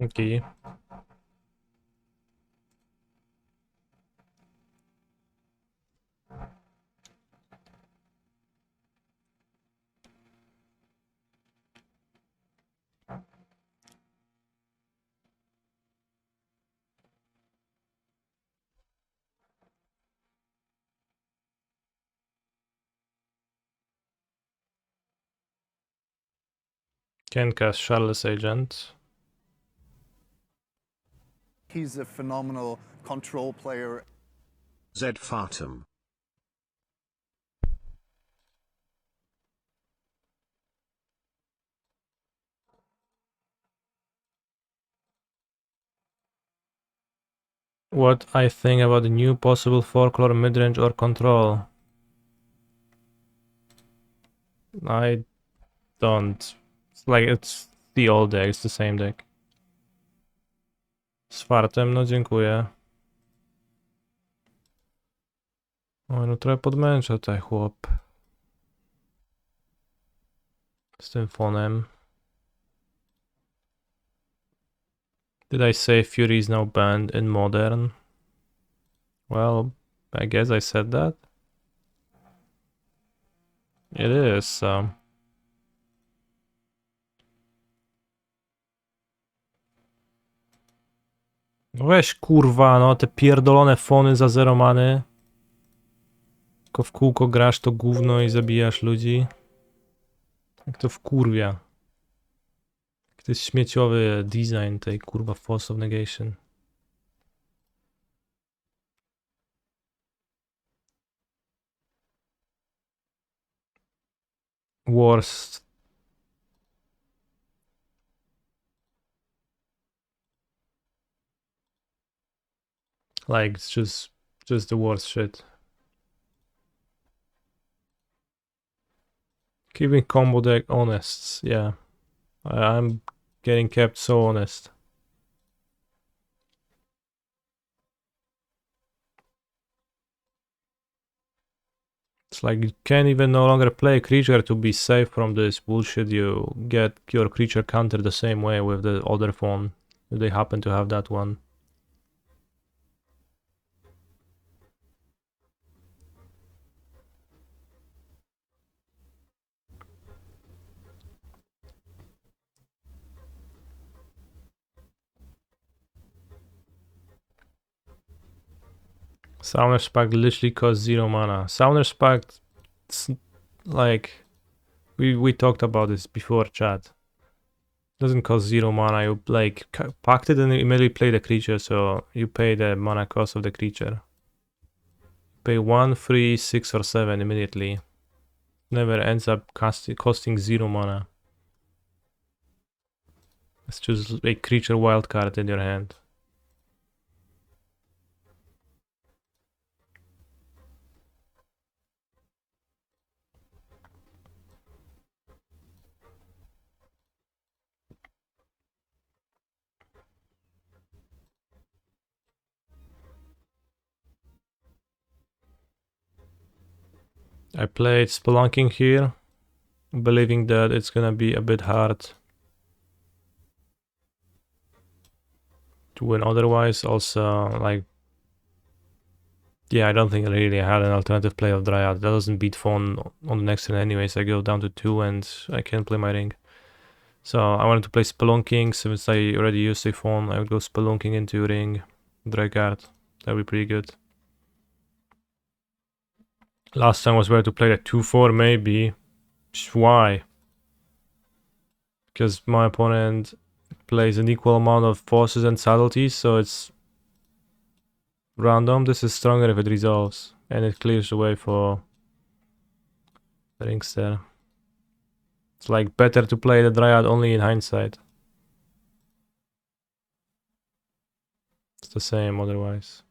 Okay. Can cast Charles Agent. He's a phenomenal control player. Z Fatum. What I think about the new possible folklore midrange or control. I don't. It's like it's the old deck, it's the same deck. Z fartem, no dziękuję. Oj, no trochę podmęcza tutaj chłop. Z tym fonem. Did I say Fury is now banned in Modern? Well, I guess I said that. It is, so... No weź kurwa, no te pierdolone fony za 0 many. Tylko w kółko grasz to gówno i zabijasz ludzi. Jak to wkurwia. Jak to jest śmieciowy design tej kurwa Force of Negation. Worst. Like, it's just the worst shit. Keeping combo deck honest, yeah. I'm getting kept so honest. It's like you can't even no longer play creature to be safe from this bullshit. You get your creature countered the same way with the other phone, if they happen to have that one. Summoner's Pact literally costs 0 mana. Summoner's Pact, like, we talked about this before, chat. Doesn't cost 0 mana. You like packed it and immediately play the creature, so you pay the mana cost of the creature. Pay 1, 3, 6, or 7 immediately. Never ends up costing 0 mana. It's just a creature wildcard in your hand. I played Spelunking here, believing that it's gonna be a bit hard to win otherwise. Also, like, yeah, I don't think I really had an alternative play of Dryad. That doesn't beat Fawn on the next turn anyways. I go down to 2 and I can't play my ring. So I wanted to play Spelunking. Since I already used a Fawn, I would go Spelunking into ring, Dryad. That would be pretty good. Last time was where to play the 2-4 maybe. Why? Because my opponent plays an equal amount of forces and subtleties, so it's random. This is stronger if it resolves, and it clears the way for the rings there. It's like better to play the Dryad only in hindsight. It's the same otherwise.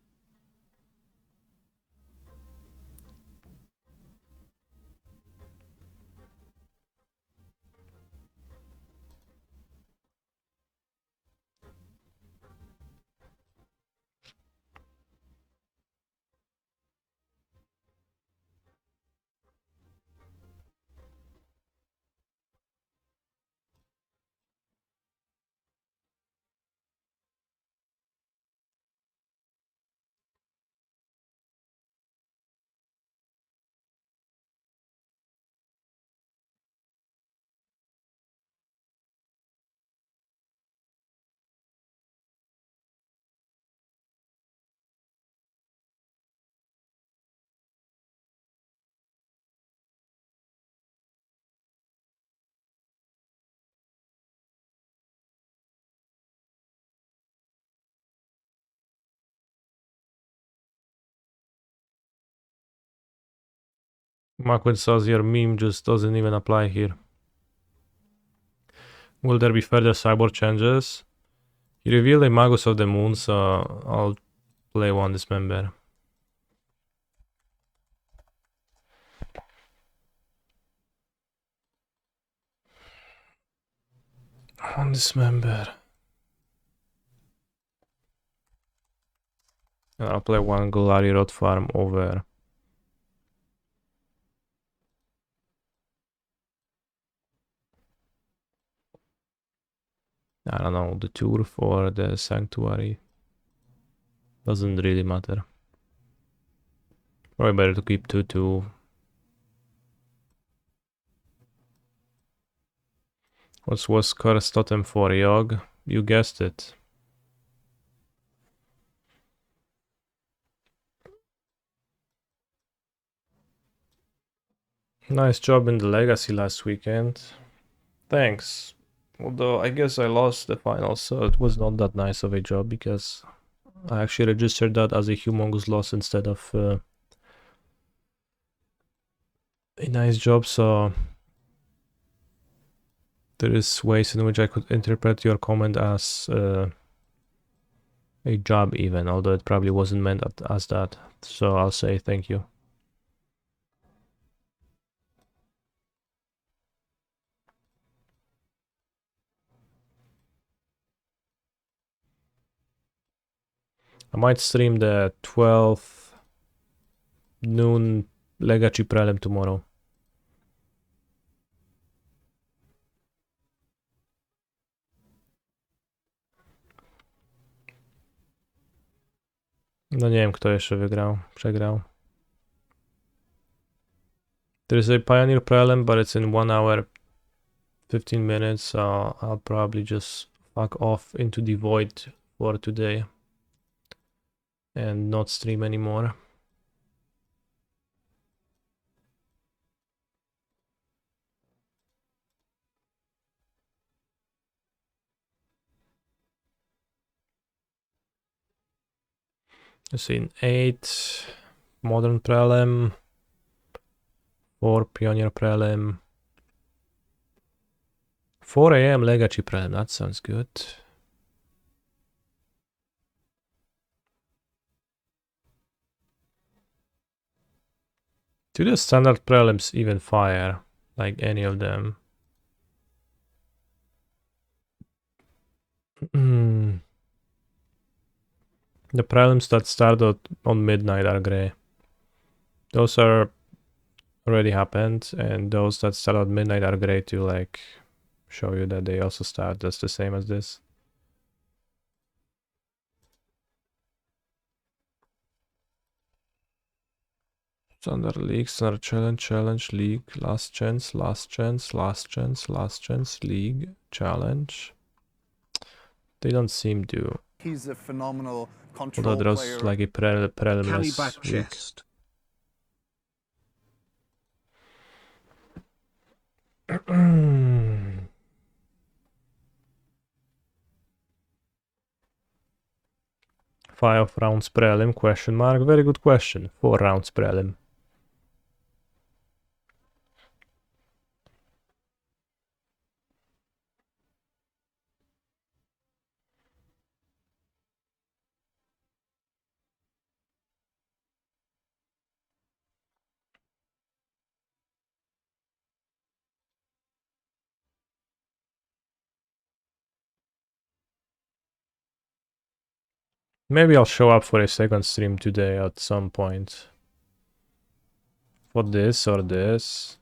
Makwin says your meme just doesn't even apply here. Will there be further cyborg changes? You revealed a Magus of the Moon, so I'll play one Dismember. One Dismember. And I'll play one Golari Rot Farm over. I don't know, the Turf or the Sanctuary. Doesn't really matter. Probably better to keep 2-2. What was Curse Totem for, Yogg? You guessed it. Nice job in the Legacy last weekend. Thanks. Although I guess I lost the final, so it was not that nice of a job because I actually registered that as a humongous loss instead of a nice job, so there is ways in which I could interpret your comment as a job even, although it probably wasn't meant as that. So I'll say thank you. I might stream the 12th noon Legacy Prelim tomorrow. No nie wiem, kto jeszcze przegrał. There's a Pioneer Prelim, but it's in 1 hour, 15 minutes, so I'll probably just fuck off into the void for today and not stream anymore. Let's see, 8 modern prelim, 4 pioneer prelim, 4 a.m. legacy prelim. That sounds good. Do the standard prelims even fire? Like any of them? The prelims that started on midnight are grey. Those are already happened, and those that start at midnight are grey to like show you that they also start. That's the same as this. Standard league, standard challenge, league, last chance, league, challenge. They don't seem to. He's a phenomenal Although control there was player. like a prelim Canny last back week. chest. Five rounds prelim, question mark. Very good question. 4 rounds prelim. Maybe I'll show up for a second stream today at some point. For this or this.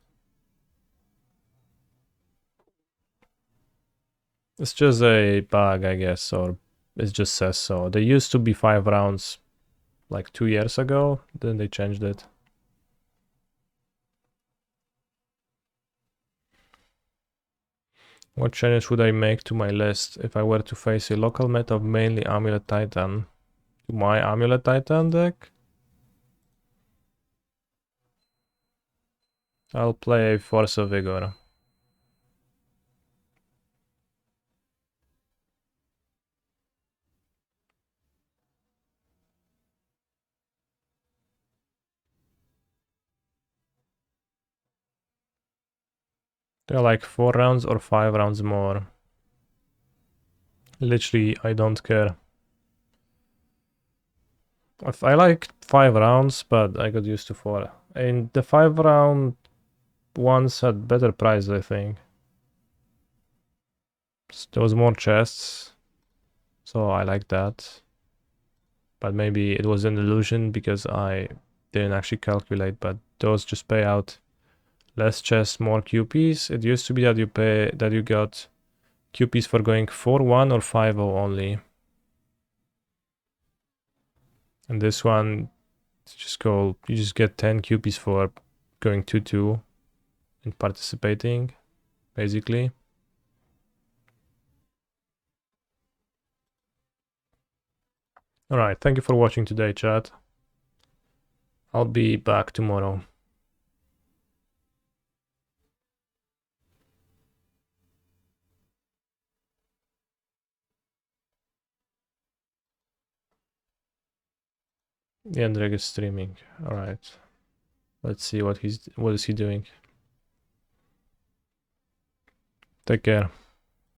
It's just a bug, I guess, or it just says so. They used to be 5 rounds like 2 years ago, then they changed it. What changes would I make to my list if I were to face a local meta of mainly Amulet Titan? To my Amulet Titan deck? I'll play Force of Vigor. They're like 4 rounds or 5 rounds more. Literally, I don't care. I like 5 rounds, but I got used to 4. And the 5 round ones had better price, I think. There was more chests, so I like that. But maybe it was an illusion because I didn't actually calculate, but those just pay out less chests, more QPs. It used to be that you got QPs for going 4-1 or 5-0 only. And this one, you just get 10 QPs for going 2-2 and participating, basically. Alright, thank you for watching today, chat. I'll be back tomorrow. Jendrek is streaming. Alright. Let's see what is he doing. Take care.